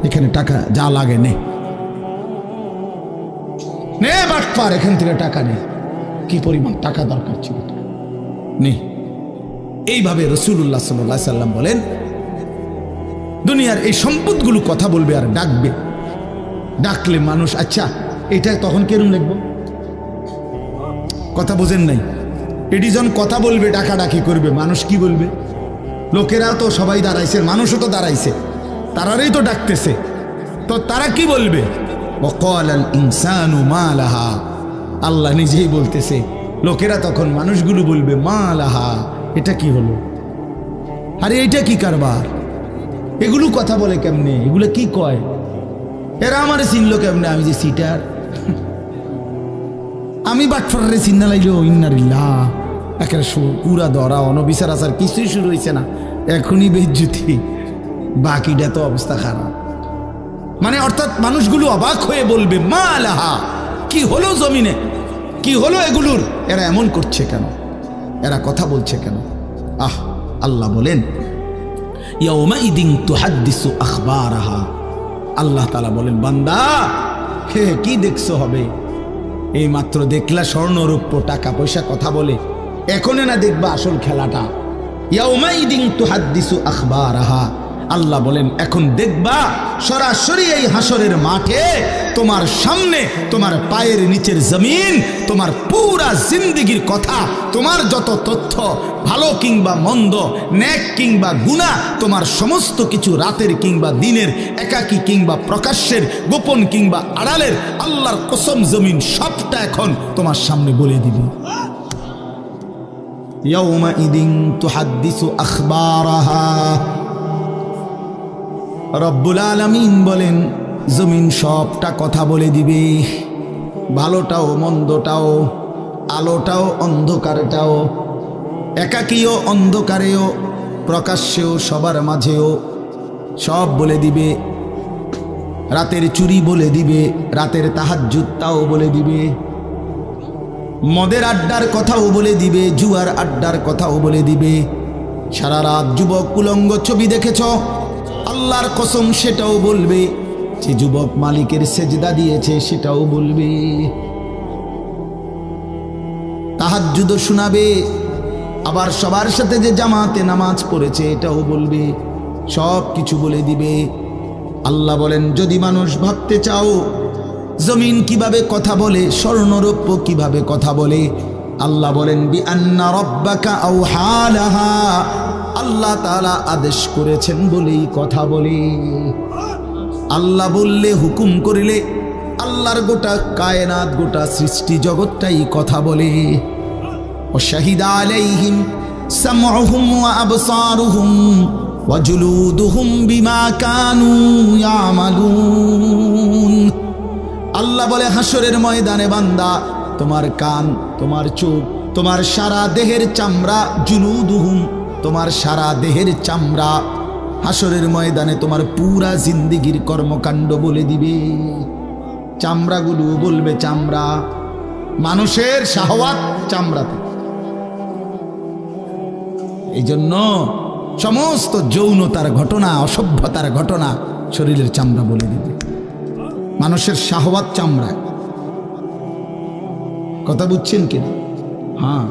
এখানে টাকা যা লাগে নে, নে বাটপার, এখান থেকে টাকা নে, কি পরিমাণ টাকা দরকার ছিল নে। এইভাবে রাসূলুল্লাহ সাল্লাল্লাহু আলাইহি সাল্লাম বলেন দুনিয়ার এই সম্পদগুলো কথা বলবে আর ডাকবে, ডাকলে মানুষ, আচ্ছা এটা তখন কেরম লিখবো? কথা বোঝেন নাই? এটি যখন কথা বলবে, ডাকাডাকি করবে, মানুষ কি বলবে? লোকেরা তো সবাই দাঁড়াইছে, মানুষও তো দাঁড়াইছে, তারারই তো ডাকতেছে, তো তারা কি বলবে? ওয়াকালাল ইনসানু মা লাহা, আল্লাহ নিজেই বলতেছে, লোকেরা তখন মানুষগুলো বলবে মা লাহা, এটা কি হলো? আরে এটা কি কারবার? এগুলো কথা বলে কেমনে? এগুলো কি কয়? এরা আমারে চিনলো কেমনে? আমি যে সিটার, আমি বাটফারে চিন্না লাইল, ইন্নারিল্লাহ, একেবারে পুরা ধরা, অনবিচার আচার কিছুই শুরু হয়েছে না, এখনই বেজ্জুতি, বাকিটা তো অবস্থা খারাপ। মানে অর্থাৎ মানুষগুলো অবাক হয়ে বলবে মা লাহা, কি হলো জমিনে, কি হলো এগুলোর, এরা এমন করছে কেন, এরা কথা বলছে কেন? আহ, আল্লাহ বলেন ইয়াউমাইদিন তুহাদ্দিসু আখবারাহা, আল্লাহ তাআলা বলেন বান্দা হে কি দেখছো হবে? এই মাত্র দেখলা স্বর্ণ রূপ্য টাকা পয়সা কথা বলে, এখনে না দেখবা আসল খেলাটা। ইয়াউমাইদিন তুহাদ্দিসু আখবারাহা, আল্লাহ বলেন এখন দেখবা সরাসরি এই হাসরের মাঠে তোমার সামনে তোমার পায়ের নিচের জমিন তোমার পুরা জিন্দেগীর কথা, তোমার যত তথ্য ভালো কিংবা মন্দ, নেক কিংবা গুনাহ, তোমার সমস্ত কিছু রাতের কিংবা দিনের, একাকী কিংবা প্রকাশ্যের, গোপন কিংবা আড়ালের, আল্লাহর কসম জমিন সবটা এখন তোমার সামনে বলে দিবে। ইয়াউমাইদিন তুহাদ্দিসু আখবারাহা, রব্বুল আলামিন বলেন জমিন সবটা কথা বলে দিবে, ভালোটাও মন্দটাও, আলোটাও অন্ধকারটাও, একাকীও অন্ধকারেও, প্রকাশ্যেও, সবার মাঝেও সব বলে দিবে। রাতের চুরি বলে দিবে, রাতের তাহাজ্জুদ তাও বলে দিবে, মদের আড্ডার কথাও বলে দিবে, জুয়ার আড্ডার কথাও বলে দিবে। সারা রাত যুবক উলঙ্গ ছবি দেখেছ, আল্লাহর কসম সেটাও বলবে। যে যুবক মালিকের সেজদা দিয়েছে সেটাও বলবে। তাহাজ্জুদ শোনাবে, আবার সবার সাথে যে জামাতে নামাজ পড়েছে এটাও বলবে, সব কিছু বলে দিবে। আল্লাহ বলেন যদি মানুষ ভাবতে চাও জমিন কিভাবে কথা বলে, স্বর্ণরৌপ্য কিভাবে কথা বলে, আল্লাহ বলেন বিআন্না রাব্বাকা আওহা লাহা, আল্লাহ তাআলা আদেশ করেছেন বলেই কথা বলে। আল্লাহ বললে, হুকুম করিলে আল্লাহর গোটা কায়নাত, গোটা সৃষ্টি জগৎটাই কথা বলে। ও শাহিদা আলাইহিম সামউহুম ওয়া আবসারুহুম ওয়া জুলুদুহুম বিমা কানু ইয়ামালুন। আল্লাহ বলে হাসরের ময়দানে বান্দা তোমার কান, তোমার চোখ, তোমার সারা দেহের চামড়া, জুলুদুহুম তোমার সারা দেহের চামড়া, হাসরের ময়দানে তোমার পুরা জিন্দেগির কর্মকাণ্ড বলে দিবে। চামড়াগুলো বলবে, চামড়া, মানুষের শাহওয়াত চামড়াতে। এই জন্য সমস্ত যৌনতার ঘটনা, অসভ্যতার ঘটনা শরীরের চামড়া বলে দিবে। মানুষের শাহওয়াত চামড়ায়, কথা বুঝছেন কিনা? হ্যাঁ,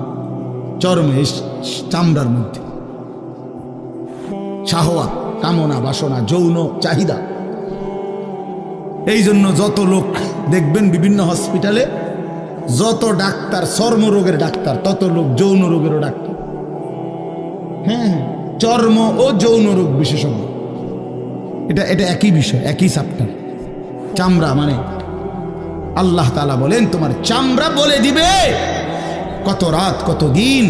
চর্মে, চামড়ার মধ্যে শাহওয়াত, কামনা, বাসনা, যৌন চাহিদা। এই জন্য যত লোক দেখবেন বিভিন্ন হসপিটালে, যত ডাক্তার চর্মরোগের ডাক্তার, তত লোক যৌন রোগেরও ডাক্তার। হ্যাঁ, চর্ম ও যৌন রোগ বিশেষজ্ঞ, এটা একই বিষয়, একই চ্যাপ্টার। চামড়া মানে আল্লাহ তাআলা বলেন তোমার চামড়া বলে দিবে কত রাত, কত দিন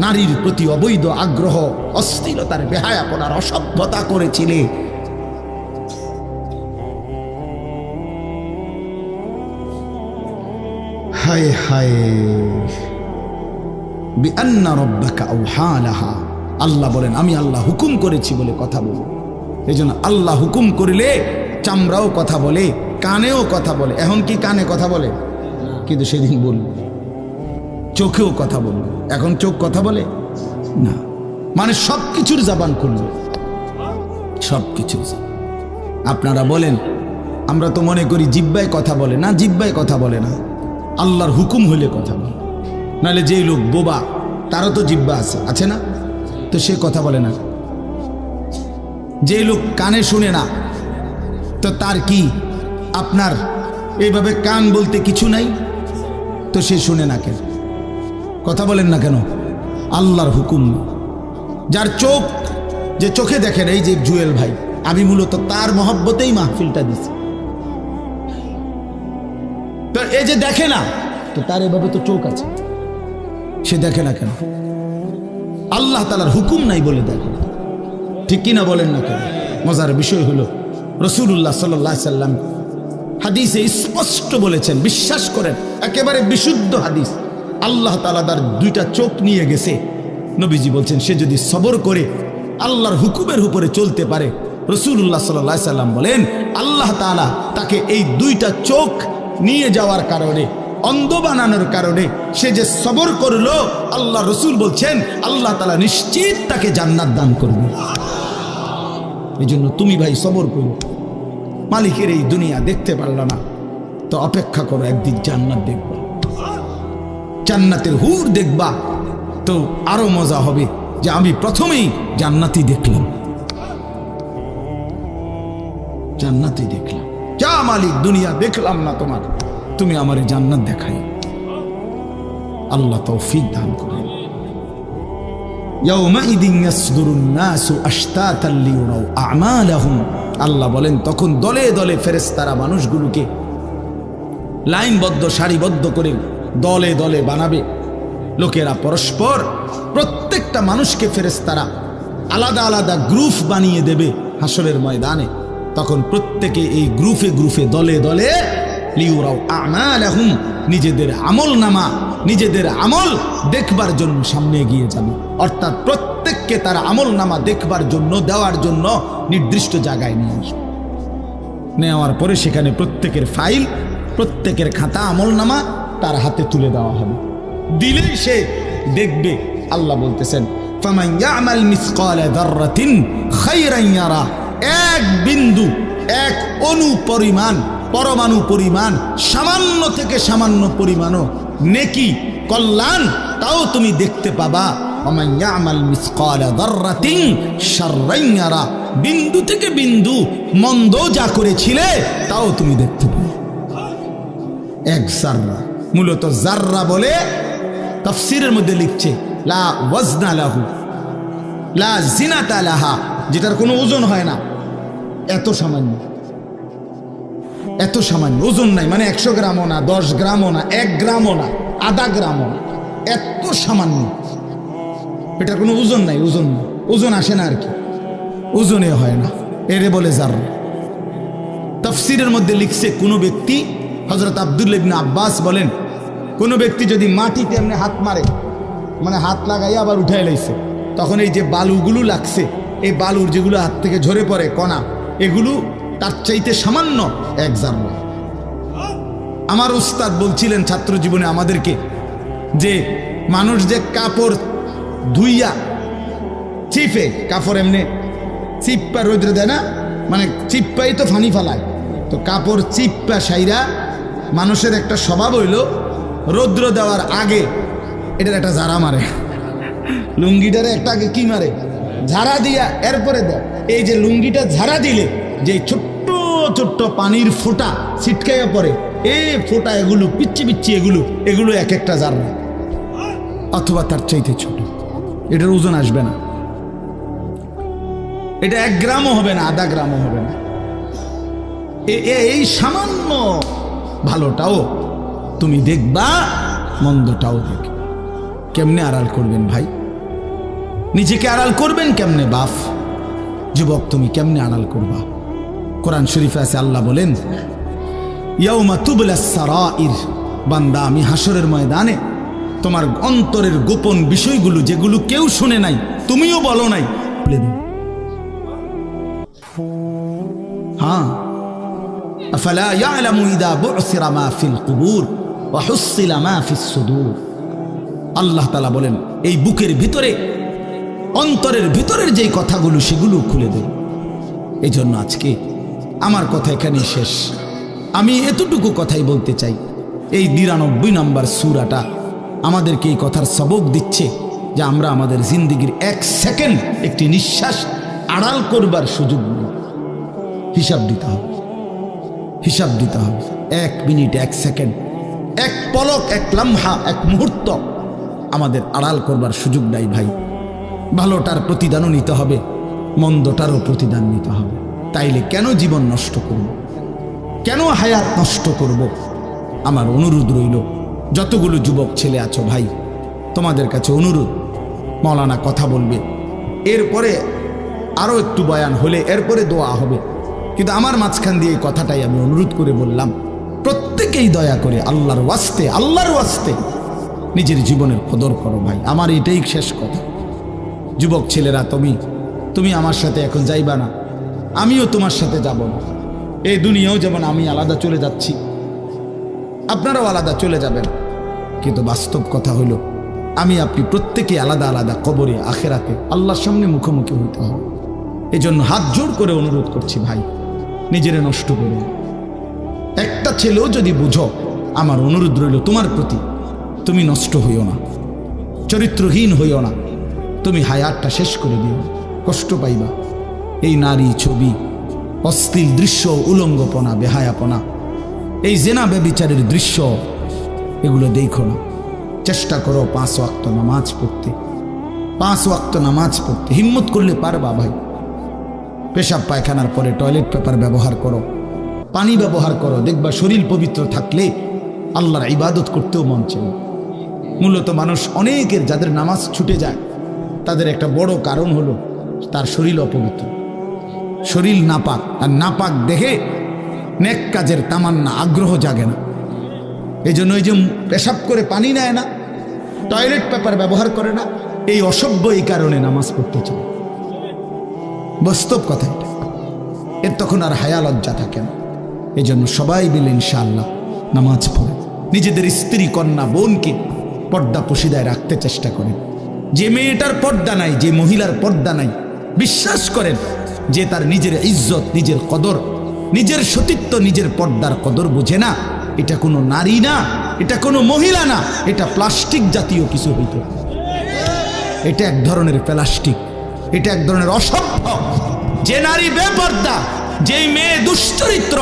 নারীর প্রতি অবৈধ আগ্রহ, অস্থিরতার, বেহায়াপনার, অসভ্যতা করেছিলে। হায় হায়, বিআন্না রাব্বাকা আওহা লাহা, আল্লাহ বলেন আমি আল্লাহ হুকুম করেছি বলে কথা বলবো। এই জন্য আল্লাহ হুকুম করিলে চামড়াও কথা বলে, কানেও কথা বলে। এখন কি কানে কথা বলে? কিন্তু সেদিন বলবে। চোখেও কথা বলবে, এখন চোখ কথা বলে না। মানে সব কিছুর জবান খুলবে, সব কিছু। আপনারা বলেন আমরা তো মনে করি জিহ্বায় কথা বলে না, জিহ্বায় কথা বলে না, আল্লাহর হুকুম হলে কথা বলে। নাহলে যে লোক বোবা তারও তো জিহ্বা আছে, আছে না? তো সে কথা বলে না। যে লোক কানে শুনে না, তো তার কি আপনার এইভাবে কান বলতে কিছু নাই? তো সে শুনে না কেন? কথা বলেন না কেন? আল্লাহর হুকুম। যার চোখ, যে চোখে দেখেন, এই যে জুয়েল ভাই, আমি মূলত তার মহব্বতেই মাহফিলটা দিছি। তো এই যে দেখে না, তো তার এভাবে তো চোখ আছে, সে দেখে না কেন? আল্লাহ তাআলার হুকুম নাই বলে দেখে, ঠিক কিনা বলেন না কেন? মজার বিষয় হলো রাসূলুল্লাহ সাল্লাল্লাহু আলাইহি সাল্লাম হাদিসে স্পষ্ট বলেছেন, বিশ্বাস করেন, একেবারে বিশুদ্ধ হাদিস। আল্লাহ তাআলা তার দুইটা চোখ নিয়ে গেছে। নবীজি বলছেন সে যদি সবর করে আল্লাহর হুকুমের উপরে চলতে পারে, রাসূলুল্লাহ সাল্লাল্লাহু আলাইহি সাল্লাম বলেন আল্লাহ তাআলা তাকে এই দুইটা চোখ নিয়ে যাওয়ার কারণে, অন্ধ বানানোর কারণে সে যে সবর করলো, আল্লাহ রসুল বলছেন আল্লাহ তাআলা নিশ্চিত তাকে জান্নাত দান করবে। এই জন্য তুমি ভাই সবর করো, মালিকের এই দুনিয়া দেখতে পারলা না, তো অপেক্ষা করো, একদিন জান্নাত দেখবা, জান্নাতের হুর দেখবা, তো আরো মজা হবে যে আমি প্রথমেই জান্নাতি দেখলাম, জান্নাতি দেখলাম। যা মালিক, দুনিয়া দেখলাম না তোমার, তুমি আমার জান্নাত দেখাই। আল্লাহ তৌফিক দান করেন। ইয়াউমাইদিন ইয়াসদুরুন নাসু আশতাতান লিয়ুরাউ আমালাহুম, আল্লাহ বলেন তখন দলে দলে ফেরেশতারা মানুষগুলোকে লাইনবদ্ধ সারিবদ্ধ করে দলে দলে বানাবে। লোকেরা পরস্পর, প্রত্যেকটা মানুষকে ফেরেশতারা আলাদা আলাদা গ্রুপ বানিয়ে দেবে হাসরের ময়দানে। তখন প্রত্যেকে এই গ্রুপে গ্রুপে দলে দলে লিয়ুরাউ আমালাহুম, নিজেদের আমল নামা, নিজেদের আমল দেখবার জন্য সামনে এগিয়ে যাবে। অর্থাৎ প্রত্যেককে তার আমল নামা দেখবার জন্য, দেওয়ার জন্য নির্দিষ্ট জায়গায় নিয়ে আসবে। নেওয়ার পরে সেখানে প্রত্যেকের ফাইল, প্রত্যেকের খাতা, আমল নামা তার হাতে তুলে দেওয়া হবে। দিলেই সে দেখবে। আল্লাহ বলতেছেন ফামান ইয়ামাল মিসকালা যাররাতিন খায়রান ইয়ারা, এক বিন্দু, এক অণু পরিমাণ, পরমাণু পরিমাণ, সামান্য থেকে সামান্য পরিমাণও নেকি, কল্যাণ, তাও তুমি দেখতে পাবা। ওমান ইয়ামাল মিসকালা যাররাতিন শাররান ইয়ারা, বিন্দু থেকে বিন্দু মন্দ যা করেছিলে তাও তুমি দেখতে পাবে। এক জাররা, মূলত জাররা বলে তাফসীরের মধ্যে লিখছে লা ওয়াজনা লাহু লা জিনাতা লাহা, যেটার কোনো ওজন হয় না, এত সামান্য, এত সামান্য, ওজন নাই, মানে 100 গ্রামও না, 10 গ্রামও না, 1 গ্রামও না, আধা গ্রামও না, এত সামান্য, এটার কোনো ওজন নাই, ওজন নাই, ওজন আসে না আর কি, ওজনে হয় না, এরে বলে জাররা। তাফসীরের মধ্যে লিখছে কোনো ব্যক্তি, হযরত আব্দুল্লাহ ইবনে আব্বাস বলেন, কোনো ব্যক্তি যদি মাটিতে এমনি হাত মারে, মানে হাত লাগাইয়া আবার উঠাই লাইছে, তখন এই যে বালুগুলো লাগছে, এই বালুর যেগুলো হাত থেকে ঝরে পড়ে কণা, এগুলো তার চাইতে সামান্য এক জাররা। আমার উস্তাদ বলছিলেন ছাত্র জীবনে আমাদেরকে যে মানুষ যে কাপড় ধুইয়া চিপে, কাপড় এমনি চিপ্পা রোদ্রে দেয় না, মানে চিপ্পাই তো ফানি ফালায়, তো কাপড় চিপ্পা সাইরা মানুষের একটা স্বভাব হইল রৌদ্র দেওয়ার আগে এটার একটা ঝাড়া মারে, লুঙ্গিটারে একটা আগে কি মারে, ঝাড়া দিয়া এরপরে দেয়। এই যে লুঙ্গিটা ঝাড়া দিলে যে ছোট্ট ছোট্ট পানির ফোঁটা ছিটকাইয়া পড়ে, এই ফোঁটা এগুলো পিচ্ছি পিচ্ছি, এগুলো এক একটা জাররা, অথবা তার চাইতে ছোট। এটার ওজন আসবে না, এটা 1 গ্রামও হবে না, আধা গ্রামও হবে না। এই সামান্য ভালোটাও তুমি দেখবা, মন্দটাও দেখবে। কেমনে আড়াল করবেন ভাই? নিজেকে আড়াল করবেন কেমনে বাপ? যুবক তুমি কেমনে আড়াল করবা? কোরআন শরীফে আছে, আল্লাহ বলেন ইয়াউমা তুবলাস সারাইর, বান্দা আমি হাসরের ময়দানে তোমার অন্তরের গোপন বিষয়গুলো, যেগুলো কেউ শুনে নাই, তুমিও বলো নাই, বলে দেব। হ্যাঁ, আফালা ইয়ালামু ইযা বু'সিরা মা ফিল কুবুর ওয়া হুসিলা মা ফিস সুদূর। আল্লাহ তাআলা বলেন এই বুকের ভিতরে, অন্তরের ভিতরের যেই কথাগুলো, সেগুলো খুলে দেব। এই জন্য আজকে আমার কথা এখানেই শেষ। আমি এতটুকু কথাই বলতে চাই, এই ৯২ নম্বর সূরাটা আমাদেরকে এই কথার সবক দিচ্ছে যে আমরা আমাদের জিন্দেগির 1 সেকেন্ড, একটি নিঃশ্বাস আড়াল করবার সুযোগ নেই। হিসাব দিতে হবে, হিসাব দিতে হবে। 1 মিনিট, 1 সেকেন্ড, 1 পলক, 1 লম্হা, 1 মুহূর্ত আমাদের আড়াল করবার সুযোগ নাই ভাই। ভালোটার প্রতিদানও নিতে হবে, মন্দটারও প্রতিদান নিতে হবে। তাইলে কেন জীবন নষ্ট করব? কেন হায়াত নষ্ট করব? আমার অনুরোধ রইল, যতগুলো যুবক ছেলে আছো ভাই, তোমাদের কাছে অনুরোধ, মৌলানা কথা বলবে, এরপরে আরও একটু বয়ান হলে এরপরে দোয়া হবে, কিন্তু আমার মাঝখান দিয়ে এই কথাটাই আমি অনুরোধ করে বললাম, প্রত্যেকেই দয়া করে আল্লাহর ওয়াস্তে, আল্লাহর ওয়াস্তে নিজের জীবনের কদর করো ভাই। আমার এটাই শেষ কথা। যুবক ছেলেরা, তুমি আমার সাথে এখন যাইবা না, আমিও তোমার সাথে যাব না। এই দুনিয়াও যেমন আমি আলাদা চলে যাচ্ছি, আপনারাও আলাদা চলে যাবেন, কিন্তু বাস্তব কথা হলো আমি আপনি প্রত্যেকে আলাদা আলাদা কবরে, আখেরাতে আল্লাহর সামনে মুখোমুখি হইতে হবে। এই জন্য হাত জোড় করে অনুরোধ করছি ভাই, নিজেরে নষ্ট করো। একটা ছেলেও যদি বুঝো, আমার অনুরোধ রইল তোমার প্রতি, তুমি নষ্ট হইও না, চরিত্রহীন হইও না, তুমি হায়াতটা শেষ করে দিও, কষ্ট পাইবা। এই নারী ছবি, অশ্লীল দৃশ্য, উলঙ্গপনা, বেহায়াপনা, এই জেনা ব্যভিচারের দৃশ্য, এগুলো দেখো না। চেষ্টা করো 5 ওয়াক্ত নামাজ পড়তে, 5 ওয়াক্ত নামাজ পড়তে হিম্মত করলে পারবা ভাই। পেশাব পায়খানার পরে টয়লেট পেপার ব্যবহার করো, পানি ব্যবহার করো, দেখবা শরীর পবিত্র থাকলে আল্লাহর ইবাদত করতেও মন চায়। মূলত মানুষ অনেকের যাদের নামাজ ছুটে যায়, তাদের একটা বড় কারণ হলো তার শরীর অপবিত্র, শরীর নাপাক। আর নাপাক দেখে নেক কাজের তামান্না, আগ্রহ জাগে না। এই জন্য ওই যে পেশাব করে পানি নেয় না, টয়লেট পেপার ব্যবহার করে না, এই অসভ্য এই কারণে নামাজ পড়তে চায়। বাস্তব কথা এটা। এর তখন আর হায়া লজ্জা থাকে না। এই জন্য সবাই মিলে ইনশাআল্লাহ নামাজ পড়ে নিজেদের স্ত্রী, কন্যা, বোনকে পর্দা পশিদায় রাখতে চেষ্টা করেন। যে মেয়েটার পর্দা নাই, যে মহিলার পর্দা নাই, বিশ্বাস করেন যে তার নিজের ইজ্জত, নিজের কদর, নিজের সতীত্ব, নিজের পর্দার কদর বোঝে না, এটা কোনো নারী না, এটা কোনো মহিলা না, এটা প্লাস্টিক জাতীয় কিছু হইতে। এটা এক ধরনের প্লাস্টিক, এটা এক ধরনের অসভ্য। যে নারী বেপর্দা, যেই মেয়ে দুশ্চরিত্র,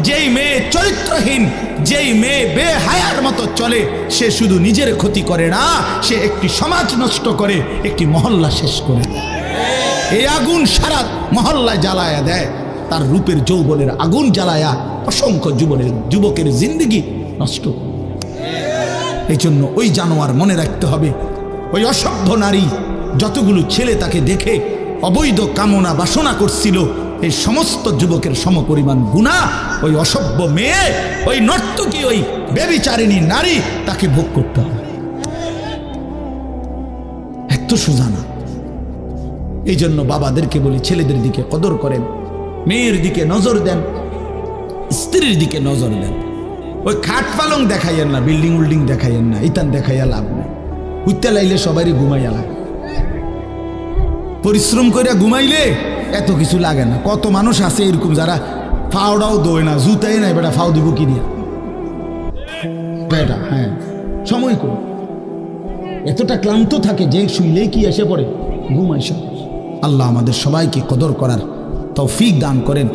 যেই মেয়ে চরিত্রহীন, যেই মেয়ে বেহায়ার মতো চলে, সে শুধু নিজের ক্ষতি করে না, সে একটি সমাজ নষ্ট করে, একটি মহল্লা শেষ করে দেয়। এই আগুন সারা মহল্লায় জ্বালায়া দেয়, তার রূপের যৌবনের আগুন জ্বালায়া অসংখ্য যুবকের জিন্দেগি নষ্ট। এই জন্য ওই জানোয়ার মনে রাখতে হবে, ওই অসভ্য নারী যতগুলো ছেলে তাকে দেখে অবৈধ কামনা বাসনা করছিল, এই সমস্ত যুবকের সমপরিমাণ গুনাহ ওই অসভ্য মেয়ে, ওই নর্তকী, ওই ব্যভিচারিণী নারী তাকে ভোগ করতে হবে। এত সোজা না। এই জন্য বাবাদেরকে বলি, ছেলেদের দিকে কদর করেন, মেয়ের দিকে নজর দেন, স্ত্রীর দিকে নজর দেন। ওই খাট পালং দেখাইয়েন না, বিল্ডিং উল্ডিং দেখাইয়েন না, ইতান দেখাইয়া লাভ নেই। উঠতে লাইলে সবারই ঘুমাইয়া লাগে, পরিশ্রম করে ঘুমাইলে এত কিছু লাগে না। কত মানুষ আছে এরকম যারা ফাওড়াও দোয় না, জুতাই নাই, বেটা ফাও দিব কি দিয়া বেটা। হ্যাঁ, সময় করো। এতটা ক্লান্ত থাকে যে শুইলেই কি এসে পড়ে ঘুমাইসা। আল্লাহ আমাদের সবাইকে কদর করার তৌফিক দান করেন।